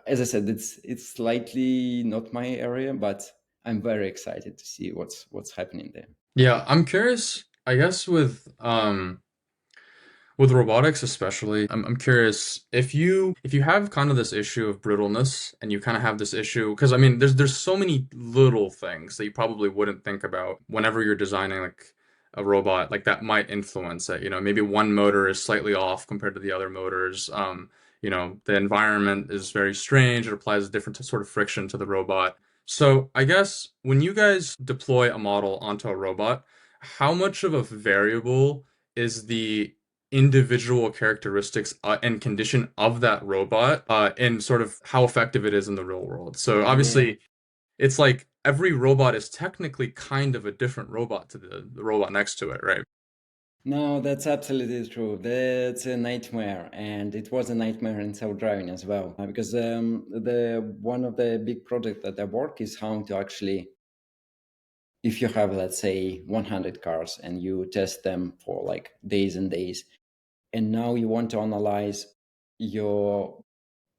as I said, it's slightly not my area, but I'm very excited to see what's happening there. Yeah, I'm curious, I guess with robotics especially, I'm curious if you have kind of this issue of brittleness and you kind of have this issue because I mean there's so many little things that you probably wouldn't think about whenever you're designing like a robot like that might influence it. You know, maybe one motor is slightly off compared to the other motors. You know, the environment is very strange. It applies a different sort of friction to the robot. So I guess when you guys deploy a model onto a robot, how much of a variable is the individual characteristics and condition of that robot and sort of how effective it is in the real world. So Yeah. obviously, it's like every robot is technically kind of a different robot to the robot next to it, right? No, that's absolutely true. That's a nightmare, and it was a nightmare in self-driving as well. Because the one of the big projects that I work is how to actually, if you have, let's say, 100 cars and you test them for like days and days, and now you want to analyze your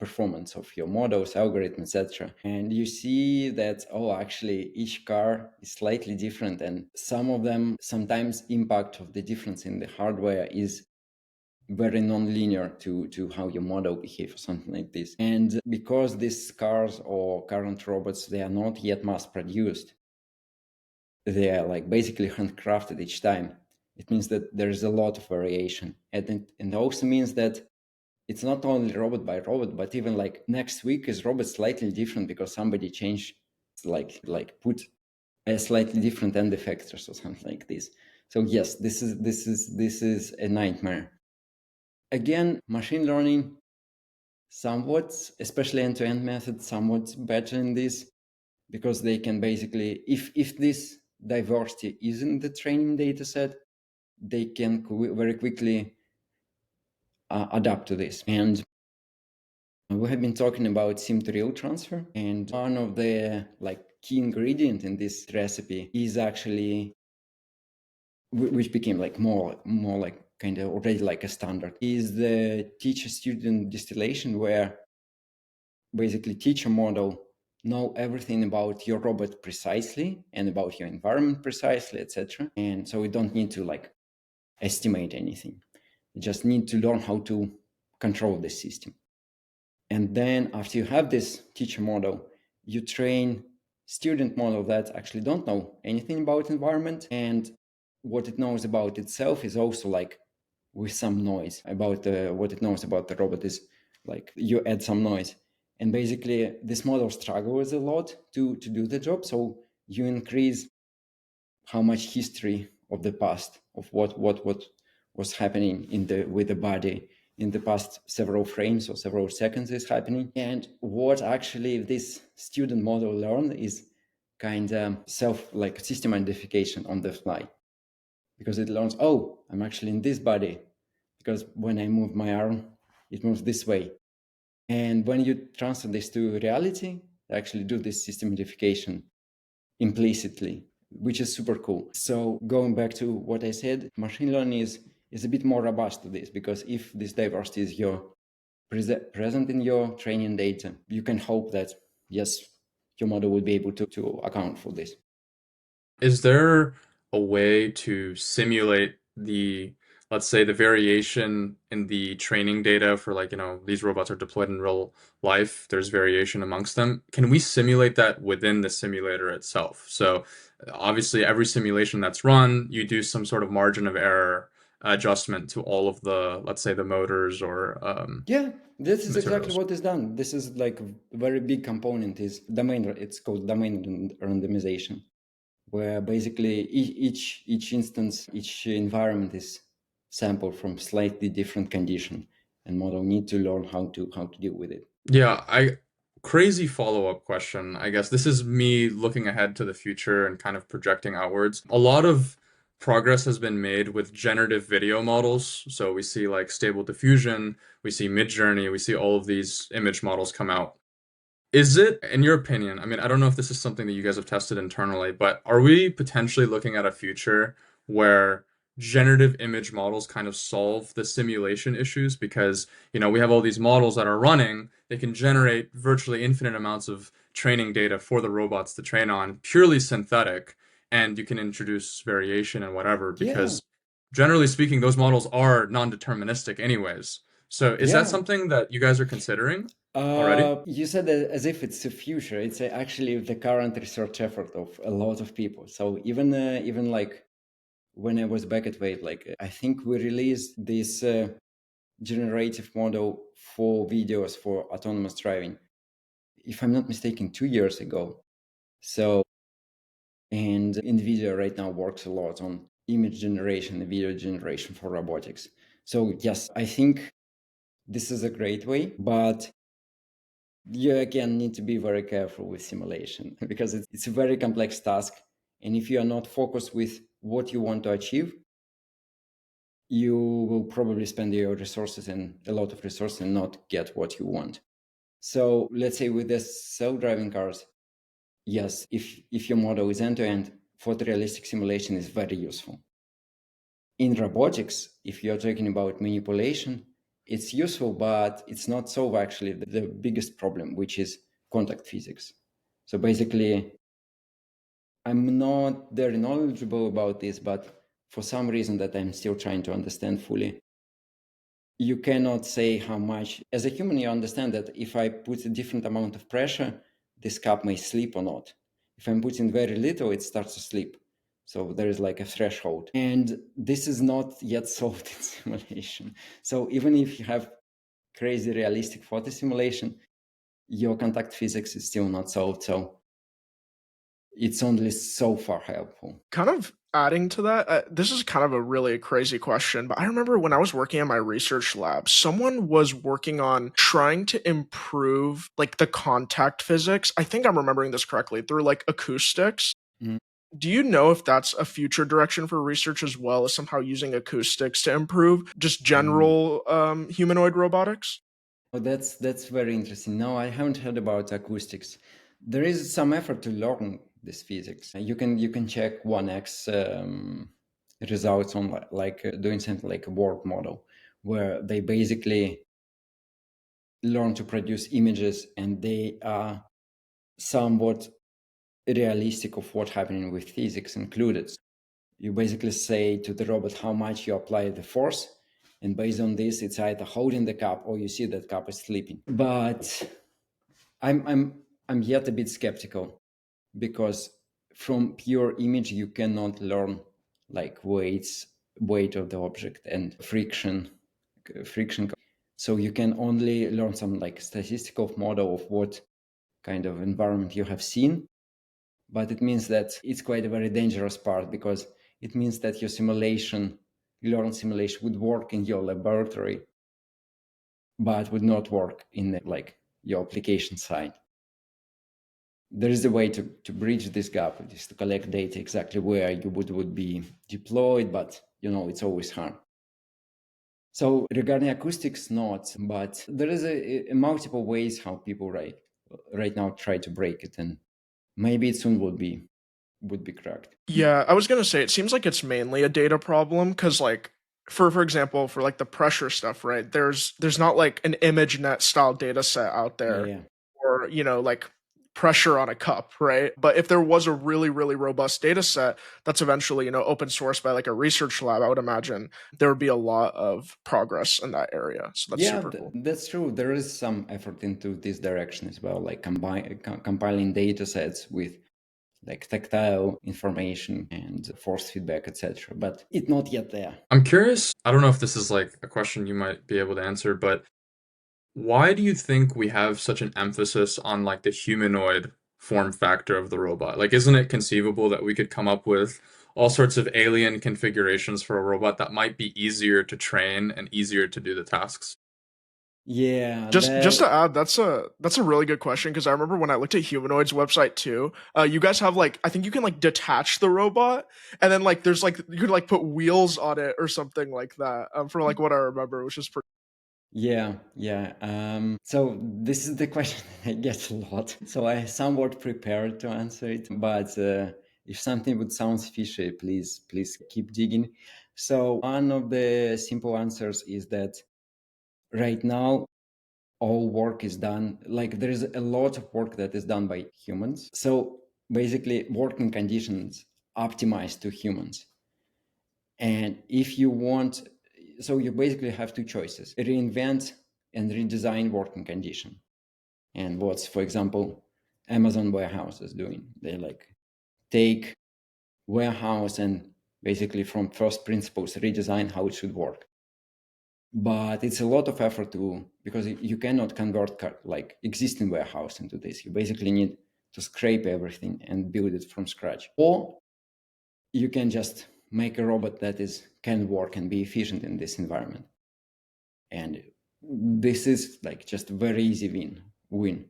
performance of your models, algorithms, etc. And you see that, oh, actually each car is slightly different, and some of them, sometimes impact of the difference in the hardware is very non-linear to how your model behaves or something like this. And because these cars or current robots, they are not yet mass produced, they are like basically handcrafted each time. It means that there is a lot of variation. And it also means that it's not only robot by robot, but even like next week is robot slightly different because somebody changed, like put a slightly different end effectors or something like this. So yes, this is a nightmare. Again, machine learning somewhat, especially end-to-end methods, somewhat better in this, because they can basically, if this diversity is in the training data set, they can very quickly adapt to this. And we have been talking about sim to real transfer, and one of the like key ingredient in this recipe is actually, which became like more like kind of already like a standard, is the teacher-student distillation, where basically teacher model know everything about your robot precisely and about your environment precisely, etc. And so we don't need to like estimate anything. You just need to learn how to control the system. And then after you have this teacher model, you train student model that actually don't know anything about environment, and what it knows about itself is also like with some noise about what it knows about the robot is like you add some noise. And basically this model struggles a lot to do the job. So you increase how much history of the past of what was happening in the with the body in the past several frames or several seconds is happening. And what actually this student model learned is kind of self like system identification on the fly, because it learns, oh, I'm actually in this body because when I move my arm it moves this way. And when you transfer this to reality, actually do this system identification implicitly, which is super cool. So going back to what I said, machine learning is a bit more robust to this, because if this diversity is present in your training data, you can hope that, yes, your model will be able to account for this. Is there a way to simulate let's say, the variation in the training data for like, these robots are deployed in real life, there's variation amongst them. Can we simulate that within the simulator itself? So obviously every simulation that's run, you do some sort of margin of error adjustment to all of the, let's say, the motors or Yeah, this is exactly materials. what is done. This is like a very big component is domain. It's called domain randomization, where basically each instance, each environment is sampled from slightly different condition, and model need to learn how to deal with it. Yeah, crazy follow-up question. I guess this is me looking ahead to the future and kind of projecting outwards. A lot of progress has been made with generative video models. So we see like Stable Diffusion, we see Midjourney, we see all of these image models come out. Is it, in your opinion, I mean, I don't know if this is something that you guys have tested internally, but are we potentially looking at a future where generative image models kind of solve the simulation issues? Because, we have all these models that are running, they can generate virtually infinite amounts of training data for the robots to train on, purely synthetic, and you can introduce variation and whatever, Yeah, because generally speaking, those models are non-deterministic anyways. So is that yeah. something that you guys are considering already? You said that as if it's the future. It's actually the current research effort of a lot of people. So even like when I was back at Wave, like I think we released this generative model for videos for autonomous driving, if I'm not mistaken, 2 years ago. So, and NVIDIA right now works a lot on image generation and video generation for robotics. So yes, I think this is a great way, but you again need to be very careful with simulation because it's a very complex task. And if you are not focused with what you want to achieve, you will probably spend your resources and a lot of resources and not get what you want. So let's say with the self-driving cars, yes, if your model is end-to-end, photorealistic simulation is very useful. In robotics, if you're talking about manipulation, it's useful, but it's not solve actually the biggest problem, which is contact physics. So basically, I'm not very knowledgeable about this, but for some reason that I'm still trying to understand fully, you cannot say how much. As a human, you understand that if I put a different amount of pressure, this cup may slip or not. If I'm putting very little, it starts to slip. So there is like a threshold. And this is not yet solved in simulation. So even if you have crazy realistic photo simulation, your contact physics is still not solved. So it's only so far helpful. Kind of adding to that, this is kind of a really crazy question, but I remember when I was working in my research lab, someone was working on trying to improve like the contact physics. I think I'm remembering this correctly through like acoustics. Mhm. Do you know if that's a future direction for research as well as somehow using acoustics to improve just general humanoid robotics? Oh, that's very interesting. No, I haven't heard about acoustics. There is some effort to learn this physics. You can check 1x results on doing something like a word model, where they basically learn to produce images and they are somewhat realistic of what's happening with physics included. You basically say to the robot how much you apply the force, and based on this, it's either holding the cup or you see that cup is slipping. But I'm yet a bit skeptical, because from pure image you cannot learn like weight of the object and friction. So you can only learn some like statistical model of what kind of environment you have seen. But it means that it's quite a very dangerous part, because it means that your learned simulation would work in your laboratory, but would not work in like your application side. There is a way to bridge this gap, is to collect data exactly where you would be deployed, but it's always hard. So regarding acoustics, not, but there is a multiple ways how people right now try to break it, and maybe it soon would be cracked. Yeah, I was gonna say it seems like it's mainly a data problem because, like, for example, for like the pressure stuff, right? There's not like an ImageNet style data set out there, Yeah. or like pressure on a cup, right? But if there was a really really robust data set that's eventually open source by like a research lab, I would imagine there would be a lot of progress in that area. So that's Yeah, super cool. that's true. There is some effort into this direction as well, like compiling data sets with like tactile information and force feedback, etc. But it's not yet there. I'm curious, I don't know if this is like a question you might be able to answer, but why do you think we have such an emphasis on like the humanoid form factor of the robot? Like, isn't it conceivable that we could come up with all sorts of alien configurations for a robot that might be easier to train and easier to do the tasks? Yeah, Just to add, that's a really good question because I remember when I looked at Humanoid's website too. You guys have like I think you can like detach the robot and then like there's like you could like put wheels on it or something like that. From like what I remember, which is pretty. Yeah. So this is the question that I get a lot. So I somewhat prepared to answer it, but if something would sound fishy, please keep digging. So one of the simple answers is that right now all work is done, like there is a lot of work that is done by humans. So basically working conditions optimized to humans. And if you want, so you basically have two choices: reinvent and redesign working condition. And what's, for example, Amazon warehouse is doing. They like take warehouse and basically from first principles redesign how it should work. But it's a lot of effort because you cannot convert like existing warehouse into this. You basically need to scrape everything and build it from scratch. Or you can just make a robot that can work and be efficient in this environment. And this is like just a very easy win.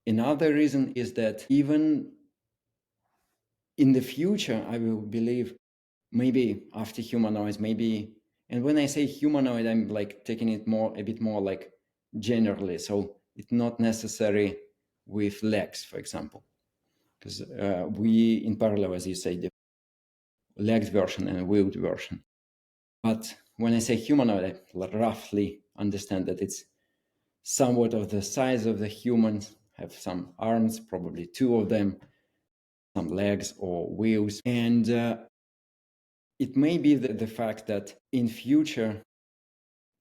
Another reason is that even in the future, I will believe maybe after humanoids, maybe, and when I say humanoid, I'm like taking it a bit more like generally. So it's not necessary with legs, for example, because we in parallel, as you say, the legged version and wheeled version. But when I say humanoid, I roughly understand that it's somewhat of the size of the humans, have some arms, probably two of them, some legs or wheels. And it may be the fact that in future,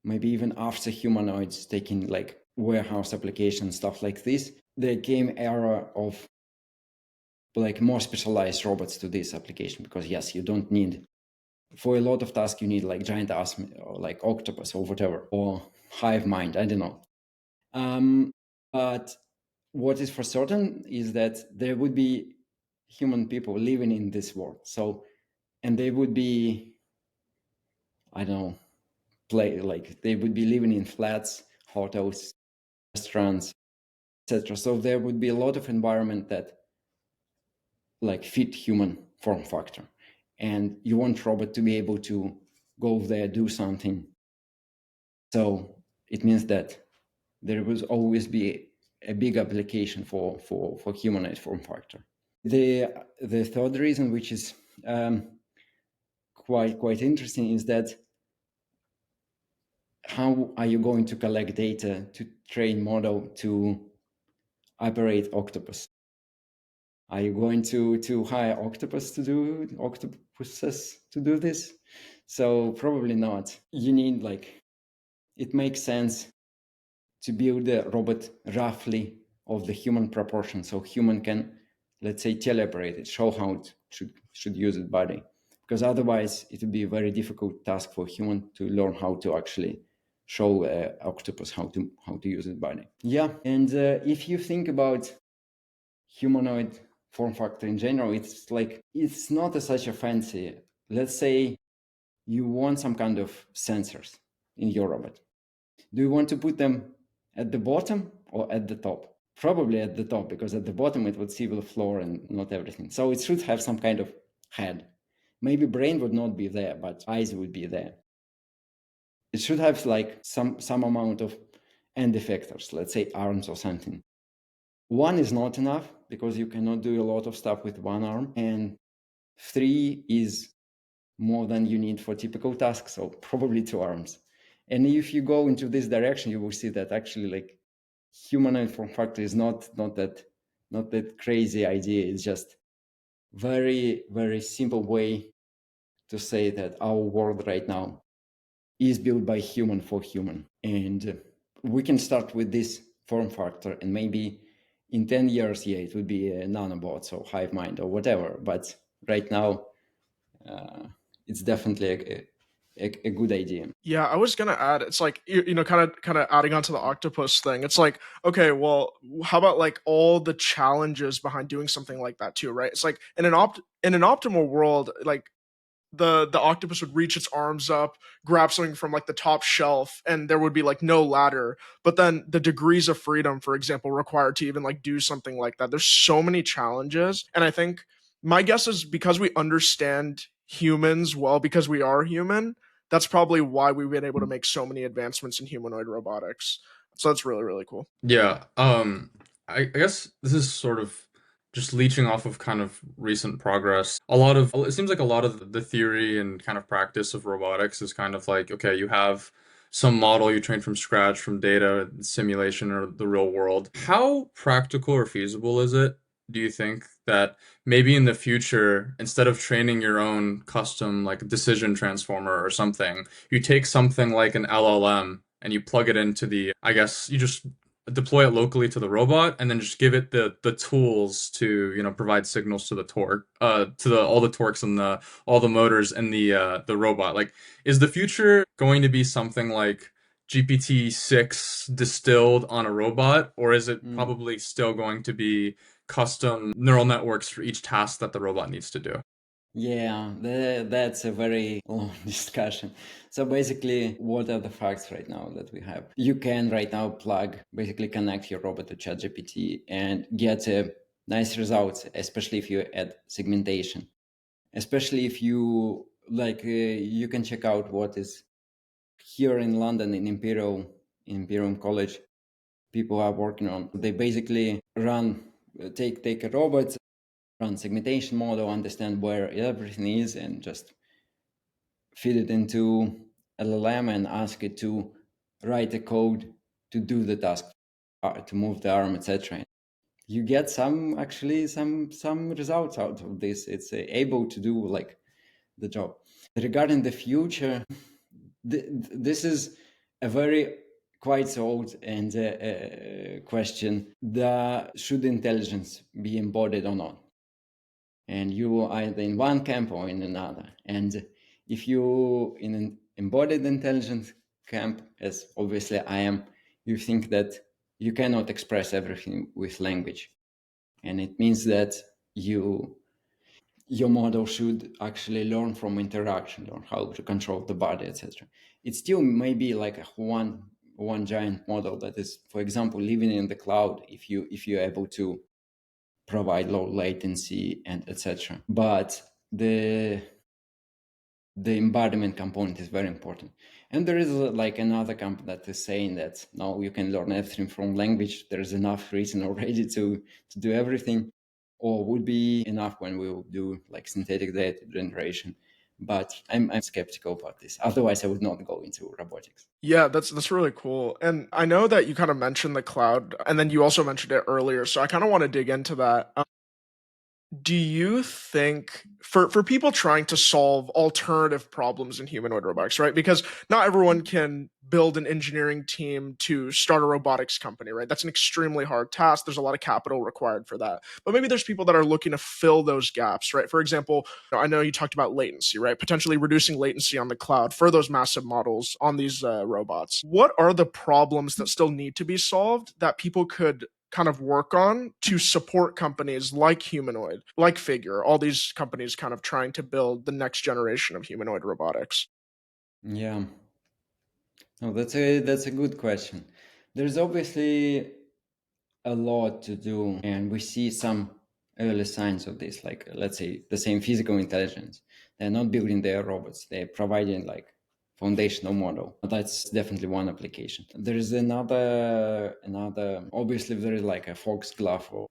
maybe even after humanoids taking like warehouse applications, stuff like this, there came era of like more specialized robots to this application, because yes, you don't need, for a lot of tasks, you need like giant ass or like octopus or whatever, or hive mind, I don't know. But what is for certain is that there would be human people living in this world. So, and they would be, I don't know, they would be living in flats, hotels, restaurants, etc. So there would be a lot of environment that like fit human form factor. And you want robot to be able to go there, do something. So it means that there will always be a big application for humanoid form factor. The third reason, which is quite interesting is that how are you going to collect data to train model to operate octopus? Are you going to hire octopuses to do this? So probably not. You need it makes sense to build a robot roughly of the human proportion, so human can, let's say, teleoperate it, show how it should use its body, because otherwise it would be a very difficult task for human to learn how to actually show octopus how to use its body. Yeah, and if you think about humanoid form factor in general, it's not such a fancy. Let's say you want some kind of sensors in your robot. Do you want to put them at the bottom or at the top? Probably at the top, because at the bottom it would see the floor and not everything. So it should have some kind of head. Maybe brain would not be there, but eyes would be there. It should have some amount of end effectors, let's say arms or something. One is not enough because you cannot do a lot of stuff with one arm, and 3 is more than you need for typical tasks, so probably 2 arms. And if you go into this direction, you will see that actually humanoid form factor is not that crazy idea. It's just very, very simple way to say that our world right now is built by human for human. And we can start with this form factor, and maybe in 10 years, it would be a nanobot or hive mind or whatever. But right now, it's definitely a good idea. Yeah, I was gonna add, it's like kind of adding on to the octopus thing. It's like, okay, well, how about like all the challenges behind doing something like that too, right? It's like in an optimal world, like the octopus would reach its arms up, grab something from like the top shelf, and there would be like no ladder. But then the degrees of freedom, for example, required to even like do something like that. There's so many challenges. And I think my guess is because we understand humans well, because we are human, that's probably why we've been able to make so many advancements in humanoid robotics. So that's really, really cool. Yeah, I guess this is sort of just leeching off of kind of recent progress. It seems like a lot of the theory and kind of practice of robotics is kind of like, okay, you have some model you train from scratch from data, simulation, or the real world. How practical or feasible is it, do you think, that maybe in the future, instead of training your own custom like decision transformer or something, you take something like an LLM and you plug it into I guess you just deploy it locally to the robot and then just give it the tools to, provide signals to the torque, to the all the torques and all the motors and the robot. Like, is the future going to be something like GPT-6 distilled on a robot, or is it probably still going to be custom neural networks for each task that the robot needs to do? Yeah, that's a very long discussion. So basically, what are the facts right now that we have? You can right now basically connect your robot to ChatGPT and get nice results, especially if you add segmentation. Especially if you you can check out what is here in London in Imperial College. People are working on. They basically take a robot, run segmentation model, understand where everything is, and just feed it into LLM and ask it to write a code to do the task, to move the arm, etc. You get some results out of this. It's able to do the job. Regarding the future, this is a very quite old and question. Should intelligence be embodied or not? And you are either in one camp or in another. And if you in an embodied intelligence camp, as obviously I am, you think that you cannot express everything with language. And it means that your model should actually learn from interaction, learn how to control the body, etc. It still may be like one giant model that is, for example, living in the cloud if you're able to provide low latency and etc. But the embodiment component is very important. And there is another camp that is saying that no, you can learn everything from language. There's enough reason already to do everything, or would be enough when we will do synthetic data generation. But I'm skeptical about this. Otherwise, I would not go into robotics. Yeah, that's really cool. And I know that you kind of mentioned the cloud, and then you also mentioned it earlier. So I kind of want to dig into that. Do you think for people trying to solve alternative problems in humanoid robotics, right? Because not everyone can build an engineering team to start a robotics company, right? That's an extremely hard task. There's a lot of capital required for that. But maybe there's people that are looking to fill those gaps, right? For example, I know you talked about latency, right? Potentially reducing latency on the cloud for those massive models on these robots. What are the problems that still need to be solved that people could kind of work on to support companies like Humanoid, like Figure, all these companies kind of trying to build the next generation of humanoid robotics? Yeah. No, that's a good question. There's obviously a lot to do, and we see some early signs of this, like let's say the same physical intelligence. They're not building their robots, they're providing like foundational model. That's definitely one application. There is another obviously there is like a foxglove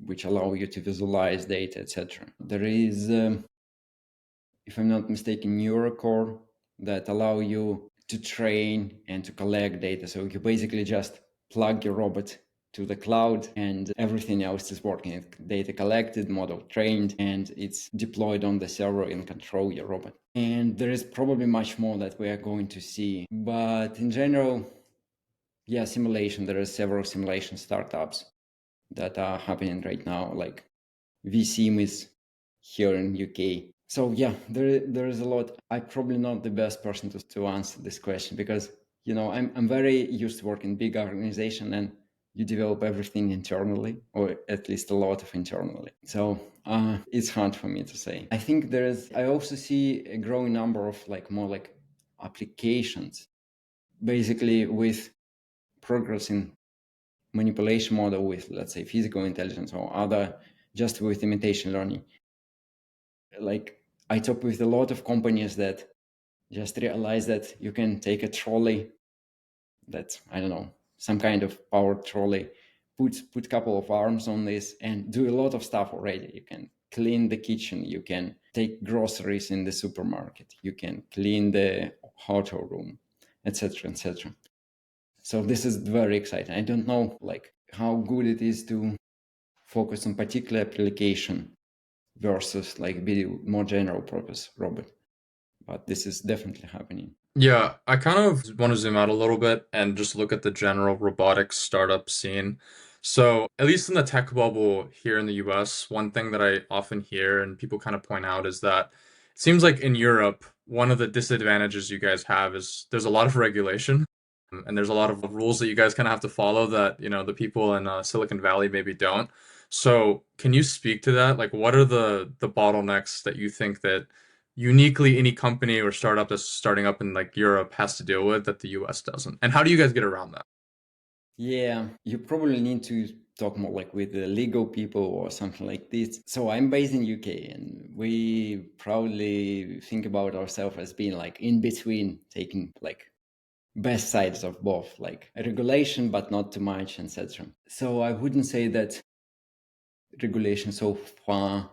which allow you to visualize data, etc. There is if I'm not mistaken, neurocore that allow you to train and to collect data. So you basically just plug your robot to the cloud and everything else is working. Data collected, model trained, and it's deployed on the server and control your robot. And there is probably much more that we are going to see. But in general, yeah, simulation, there are several simulation startups that are happening right now, like VSim is here in UK. So yeah, there is a lot. I'm probably not the best person to answer this question because I'm very used to working in big organization and you develop everything internally, or at least a lot of internally. So it's hard for me to say. I think I also see a growing number of more like applications, basically with progress in manipulation model with, let's say, physical intelligence or other, just with imitation learning. Like I talk with a lot of companies that just realize that you can take a trolley that's, I don't know, some kind of powered trolley, put a couple of arms on this and do a lot of stuff already. You can clean the kitchen, you can take groceries in the supermarket, you can clean the hotel room, etc., etc. So this is very exciting. I don't know how good it is to focus on particular application versus be more general purpose robot. But this is definitely happening. Yeah, I kind of want to zoom out a little bit and just look at the general robotics startup scene. So, at least in the tech bubble here in the US, one thing that I often hear and people kind of point out is that it seems like in Europe, one of the disadvantages you guys have is there's a lot of regulation and there's a lot of rules that you guys kind of have to follow that, the people in Silicon Valley maybe don't. So, can you speak to that? Like, what are the bottlenecks that you think that uniquely any company or startup that's starting up in Europe has to deal with that the US doesn't? And how do you guys get around that? Yeah, you probably need to talk more with the legal people or something like this. So I'm based in UK and we proudly think about ourselves as being in between, taking best sides of both, regulation but not too much, etc. So I wouldn't say that regulation so far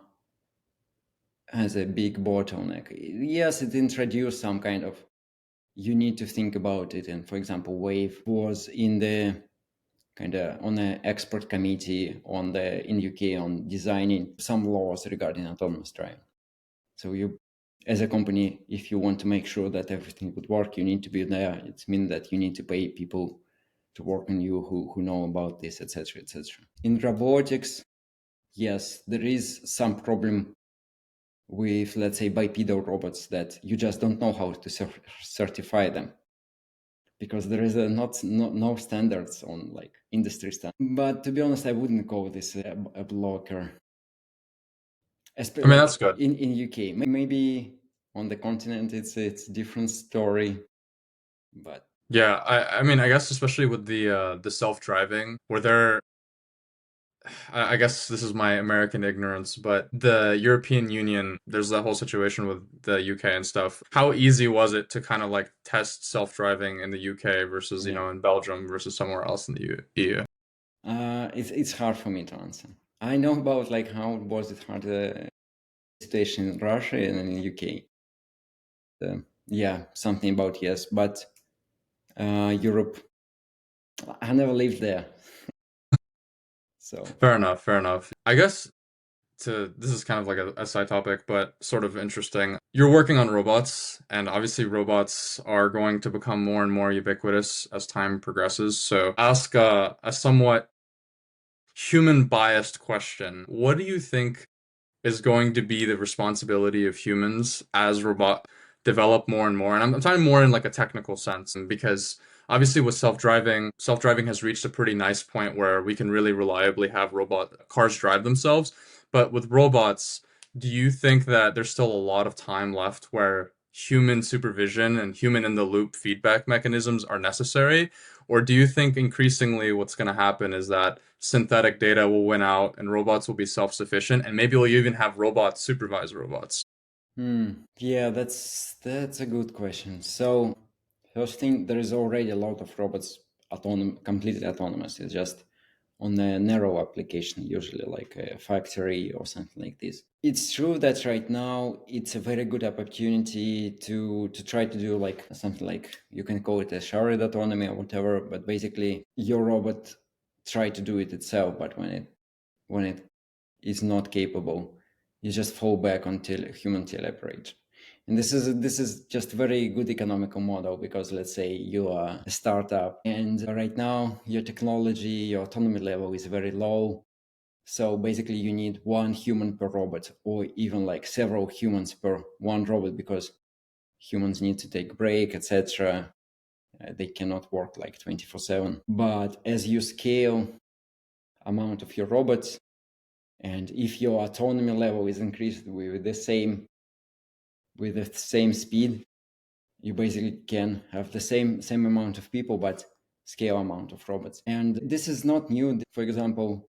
has a big bottleneck. Yes, it introduced some kind of, you need to think about it. And for example, Wave was in the kind of on an expert committee in UK on designing some laws regarding autonomous driving. So you, as a company, if you want to make sure that everything would work, you need to be there. It means that you need to pay people to work on you who know about this, etc., etc. In robotics, yes, there is some problem with, let's say, bipedal robots that you just don't know how to certify them because there is no standards on industry standards. But to be honest, I wouldn't call this a blocker. I mean, that's good. In UK, maybe on the continent it's a different story. But Yeah, I mean, I guess especially with the self-driving, were there I guess this is my American ignorance, but the European Union, there's that whole situation with the UK and stuff. How easy was it to kind of test self-driving in the UK versus, yeah, in Belgium versus somewhere else in the EU? it's hard for me to answer. I know about how was it hard situation in Russia and in UK. yeah, something about yes, but Europe, I never lived there. So Fair enough, fair enough. I guess this is kind of like a side topic, but sort of interesting. You're working on robots, and obviously robots are going to become more and more ubiquitous as time progresses. So ask a somewhat human biased question. What do you think is going to be the responsibility of humans as robot develop more and more? And I'm talking more in like a technical sense, and because obviously with self-driving has reached a pretty nice point where we can really reliably have robot cars drive themselves. But with robots, do you think that there's still a lot of time left where human supervision and human in the loop feedback mechanisms are necessary? Or do you think increasingly what's going to happen is that synthetic data will win out and robots will be self-sufficient, and maybe we'll even have robots supervise robots? yeah, that's a good question. So first thing, there is already a lot of robots completely autonomous. It's just on a narrow application, usually like a factory or something like this. It's true that right now it's a very good opportunity to try to do like something like, you can call it a shared autonomy or whatever, but basically your robot try to do it itself, but when it is not capable, you just fall back until human teleoperate. And this is just very good economical model, because let's say you are a startup and right now your technology, your autonomy level is very low. So basically you need one human per robot, or even like several humans per one robot, because humans need to take a break, etc. They cannot work like 24/7. But as you scale amount of your robots, and if your autonomy level is increased with the same speed, you basically can have the same amount of people, but scale amount of robots. And this is not new. For example,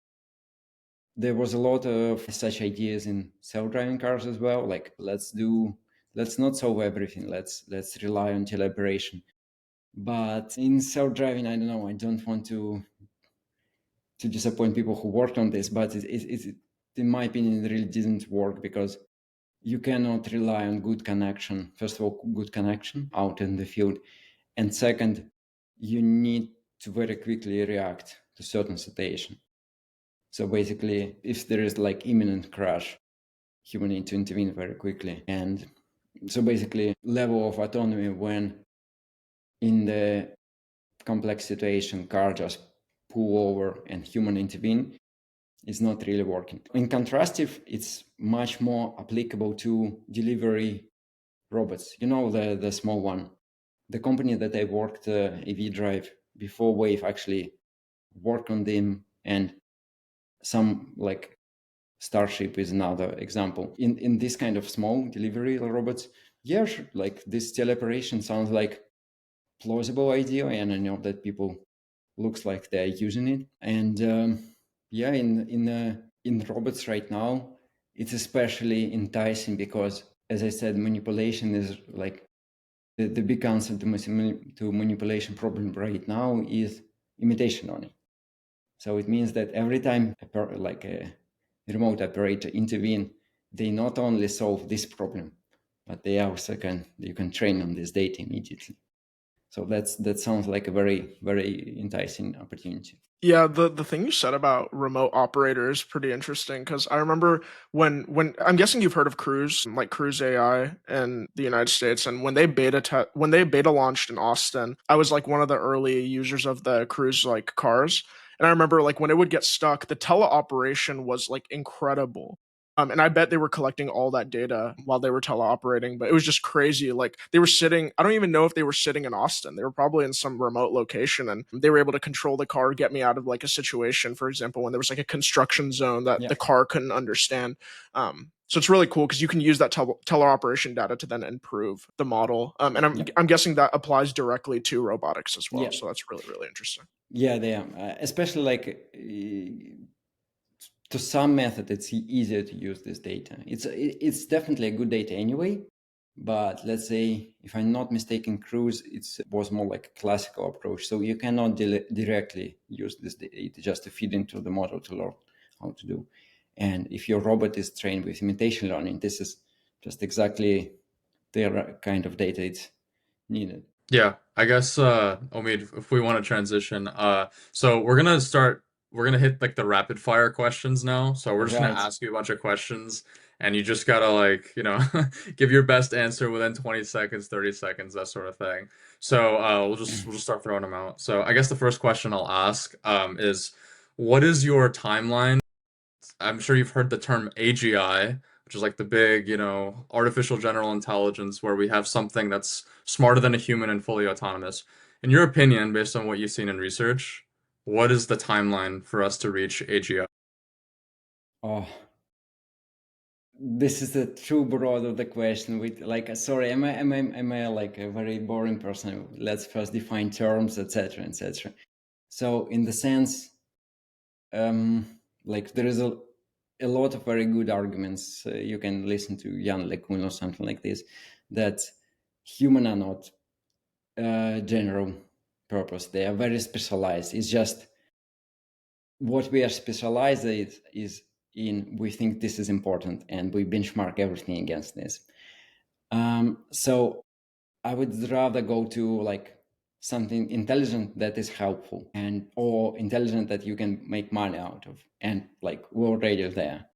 there was a lot of such ideas in self-driving cars as well. Like, let's not solve everything. Let's rely on teleoperation. But in self-driving, I don't know. I don't want to disappoint people who worked on this, but it in my opinion, it really didn't work, because you cannot rely on good connection. First of all, good connection out in the field. And second, you need to very quickly react to certain situation. So basically, if there is like imminent crash, you will need to intervene very quickly. And so basically, level of autonomy when in the complex situation, car just pull over and human intervene, is not really working. In contrastive, it's much more applicable to delivery robots. You know, the small one. The company that I worked, AV Drive, before Wave, actually worked on them, and some like Starship is another example. In this kind of small delivery robots, yeah, sure, like this teleoperation sounds like plausible idea, and I know that people looks like they're using it. And yeah, in robots right now, it's especially enticing because, as I said, manipulation is like the big answer to manipulation problem right now is imitation learning. So it means that every time a remote operator intervene, they not only solve this problem, but they also you can train on this data immediately. So that sounds like a very, very enticing opportunity. Yeah, the thing you said about remote operator is pretty interesting because I remember when I'm guessing you've heard of Cruise, like Cruise AI in the United States, and when they beta launched in Austin, I was like one of the early users of the Cruise like cars. And I remember like when it would get stuck, the teleoperation was like incredible. And I bet they were collecting all that data while they were teleoperating, but it was just crazy. Like they were sitting, I don't even know if they were sitting in Austin. They were probably in some remote location and they were able to control the car, get me out of like a situation, for example, when there was like a construction zone that Yeah. the car couldn't understand. So it's really cool because you can use that teleoperation data to then improve the model. And I'm guessing that applies directly to robotics as well. Yeah. So that's really, really interesting. Yeah, they are. Especially like to some method, it's easier to use this data. It's definitely a good data anyway. But let's say, if I'm not mistaken, Cruise was more like a classical approach. So you cannot directly use this data just to feed into the model to learn how to do. And if your robot is trained with imitation learning, this is just exactly their kind of data it's needed. Yeah, I guess Omid, if we want to transition, so we're gonna hit like the rapid fire questions now. So we're All just gonna right. ask you a bunch of questions and you just gotta like, give your best answer within 20 seconds, 30 seconds, that sort of thing. So we'll just start throwing them out. So I guess the first question I'll ask is what is your timeline? I'm sure you've heard the term AGI, which is like the big, artificial general intelligence, where we have something that's smarter than a human and fully autonomous. In your opinion, based on what you've seen in research, what is the timeline for us to reach AGI? Oh, this is the true broad of the question. With like, sorry, am I like a very boring person? Let's first define terms, etc., etc. So, in the sense, like there is a lot of very good arguments. You can listen to Jan LeCun or something like this, that human are not general purpose. They are very specialized. It's just what we are specialized is in, we think this is important and we benchmark everything against this. So I would rather go to like something intelligent that is helpful or intelligent that you can make money out of, and like we're already there.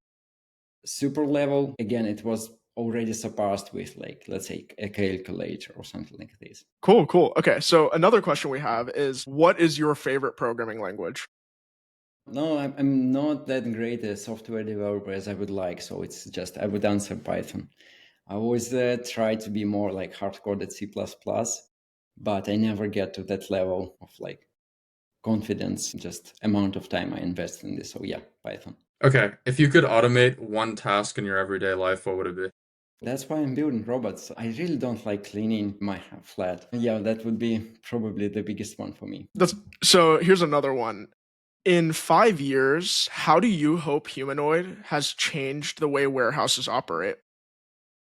Super level, again, it was already surpassed with like, let's say, a calculator or something like this. Cool, cool. Okay, so another question we have is, what is your favorite programming language? No, I'm not that great a software developer as I would like, so it's just I would answer Python. I always try to be more like hardcore at C++, but I never get to that level of like confidence, just amount of time I invest in this. So yeah, Python. Okay, if you could automate one task in your everyday life, what would it be? That's why I'm building robots. I really don't like cleaning my flat. Yeah, that would be probably the biggest one for me. So here's another one. In 5 years, how do you hope Humanoid has changed the way warehouses operate?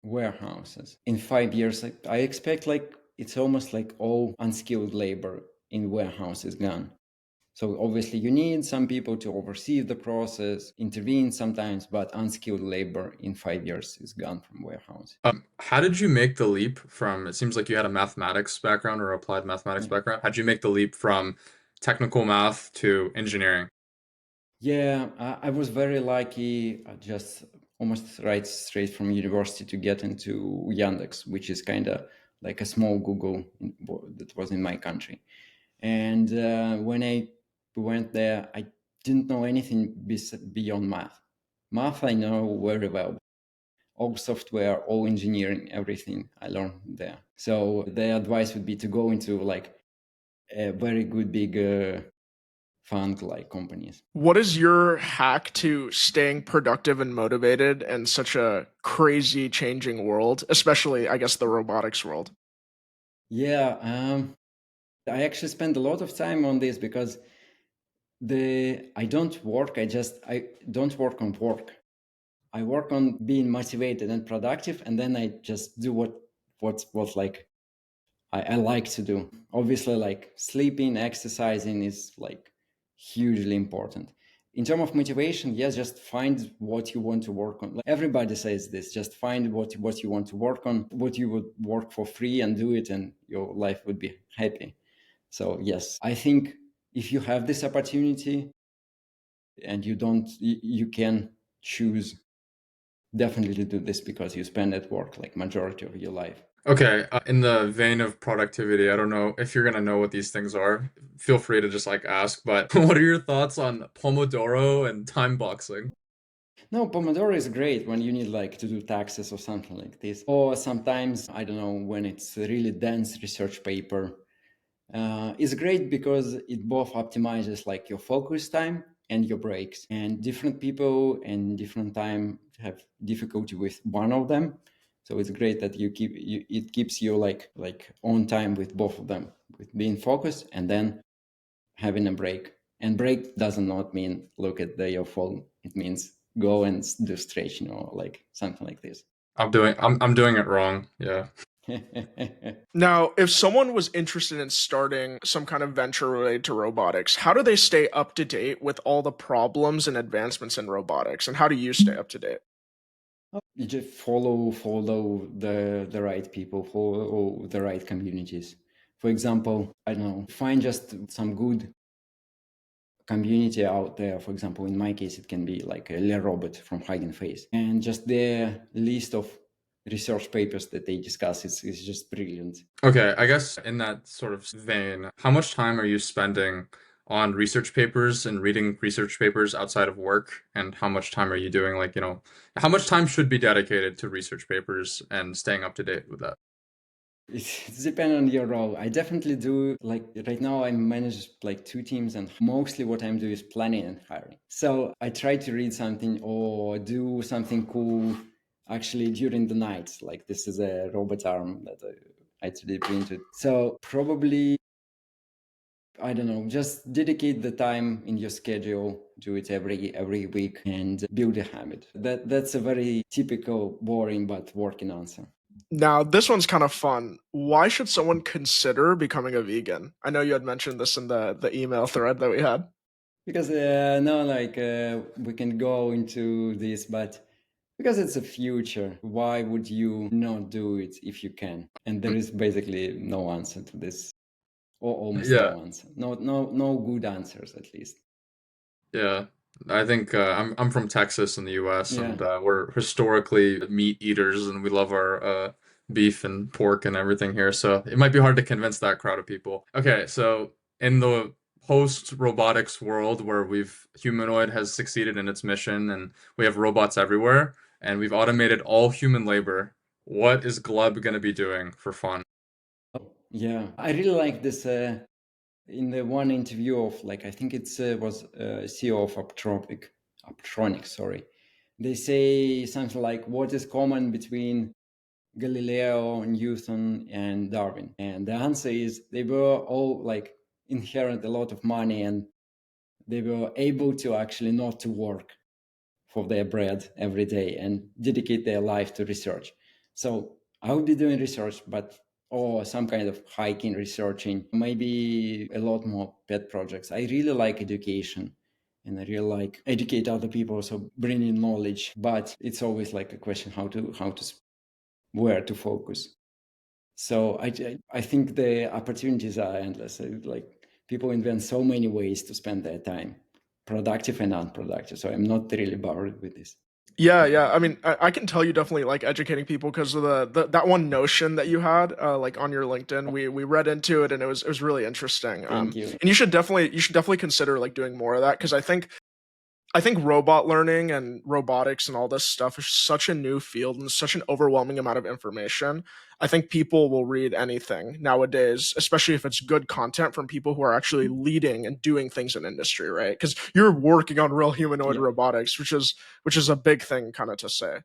Warehouses. In 5 years, I expect like it's almost like all unskilled labor in warehouse is gone. So obviously you need some people to oversee the process, intervene sometimes, but unskilled labor in 5 years is gone from warehouse. How did you make the leap from, it seems like you had a mathematics background or applied mathematics background. How'd you make the leap from technical math to engineering? Yeah, I was very lucky, just almost right straight from university to get into Yandex, which is kind of like a small Google that was in my country. And when I went there, I didn't know anything beyond math. Math I know very well. All software, all engineering, everything I learned there. So the advice would be to go into like a very good big fund like companies. What is your hack to staying productive and motivated in such a crazy changing world, especially, I guess, the robotics world? Yeah, I actually spend a lot of time on this because I don't work. I don't work on work. I work on being motivated and productive, and then I just do what like I like to do. Obviously, like sleeping, exercising is like hugely important. In terms of motivation, yes, just find what you want to work on. Like everybody says this, just find what you want to work on, what you would work for free and do it, and your life would be happy. So yes, I think if you have this opportunity and you can choose definitely do this because you spend at work like majority of your life. Okay, in the vein of productivity, I don't know if you're gonna know what these things are. Feel free to just like ask, but what are your thoughts on Pomodoro and time boxing? No, Pomodoro is great when you need like to do taxes or something like this. Or sometimes, I don't know, when it's a really dense research paper. It's great because it both optimizes like your focus time and your breaks. And different people and different time have difficulty with one of them. So it's great that it keeps you like on time with both of them, with being focused and then having a break. And break does not mean look at your phone. It means go and do stretching or like something like this. I'm doing it wrong. Yeah. Now, if someone was interested in starting some kind of venture related to robotics, how do they stay up to date with all the problems and advancements in robotics? And how do you stay up to date? You just follow the right people, follow the right communities. For example, I don't know, find just some good community out there. For example, in my case, it can be like a Le Robot from Hugging Face, and just their list of research papers that they discuss is just brilliant. Okay, I guess in that sort of vein, how much time are you spending on research papers and reading research papers outside of work? And how much time are you doing, like, how much time should be dedicated to research papers and staying up to date with that? It depends on your role. I definitely do, like right now I manage like 2 teams, and mostly what I'm doing is planning and hiring. So I try to read something or do something cool actually during the night. Like this is a robot arm that I 3D printed. So probably, I don't know, just dedicate the time in your schedule, do it every week and build a habit. That's a very typical, boring but working answer. Now, this one's kind of fun. Why should someone consider becoming a vegan? I know you had mentioned this in the email thread that we had. Because no, like we can go into this, but because it's a future, why would you not do it if you can? And there is basically no answer to this, or almost Yeah, no answer. No good answers, at least. yeah. I think I'm from Texas in the US, Yeah. and we're historically meat eaters, and we love our beef and pork and everything here. So it might be hard to convince that crowd of people. Okay, so in the post-robotics world where humanoid has succeeded in its mission, and we have robots everywhere, and we've automated all human labor, what is Gleb going to be doing for fun? Yeah, I really like this. In the one interview of, like, I think it's was CEO of Aptronics, sorry. They say something like, "What is common between Galileo, Newton, and Darwin?" And the answer is they were all like inherent a lot of money, and they were able to actually not to work for their bread every day and dedicate their life to research. So I would be doing research, but or some kind of hiking, researching, maybe a lot more pet projects. I really like education, and I really like educate other people, so bringing knowledge. But it's always like a question where to focus. So I think the opportunities are endless. Like people invent so many ways to spend their time, productive and unproductive. So I'm not really bothered with this. Yeah, yeah. I mean, I can tell you definitely like educating people because of that one notion that you had, like on your LinkedIn. We read into it and it was really interesting. Thank you. And you should definitely consider like doing more of that because I think robot learning and robotics and all this stuff is such a new field and such an overwhelming amount of information. I think people will read anything nowadays, especially if it's good content from people who are actually leading and doing things in industry, right? Because you're working on real humanoid Yeah. robotics, which is a big thing kind of to say.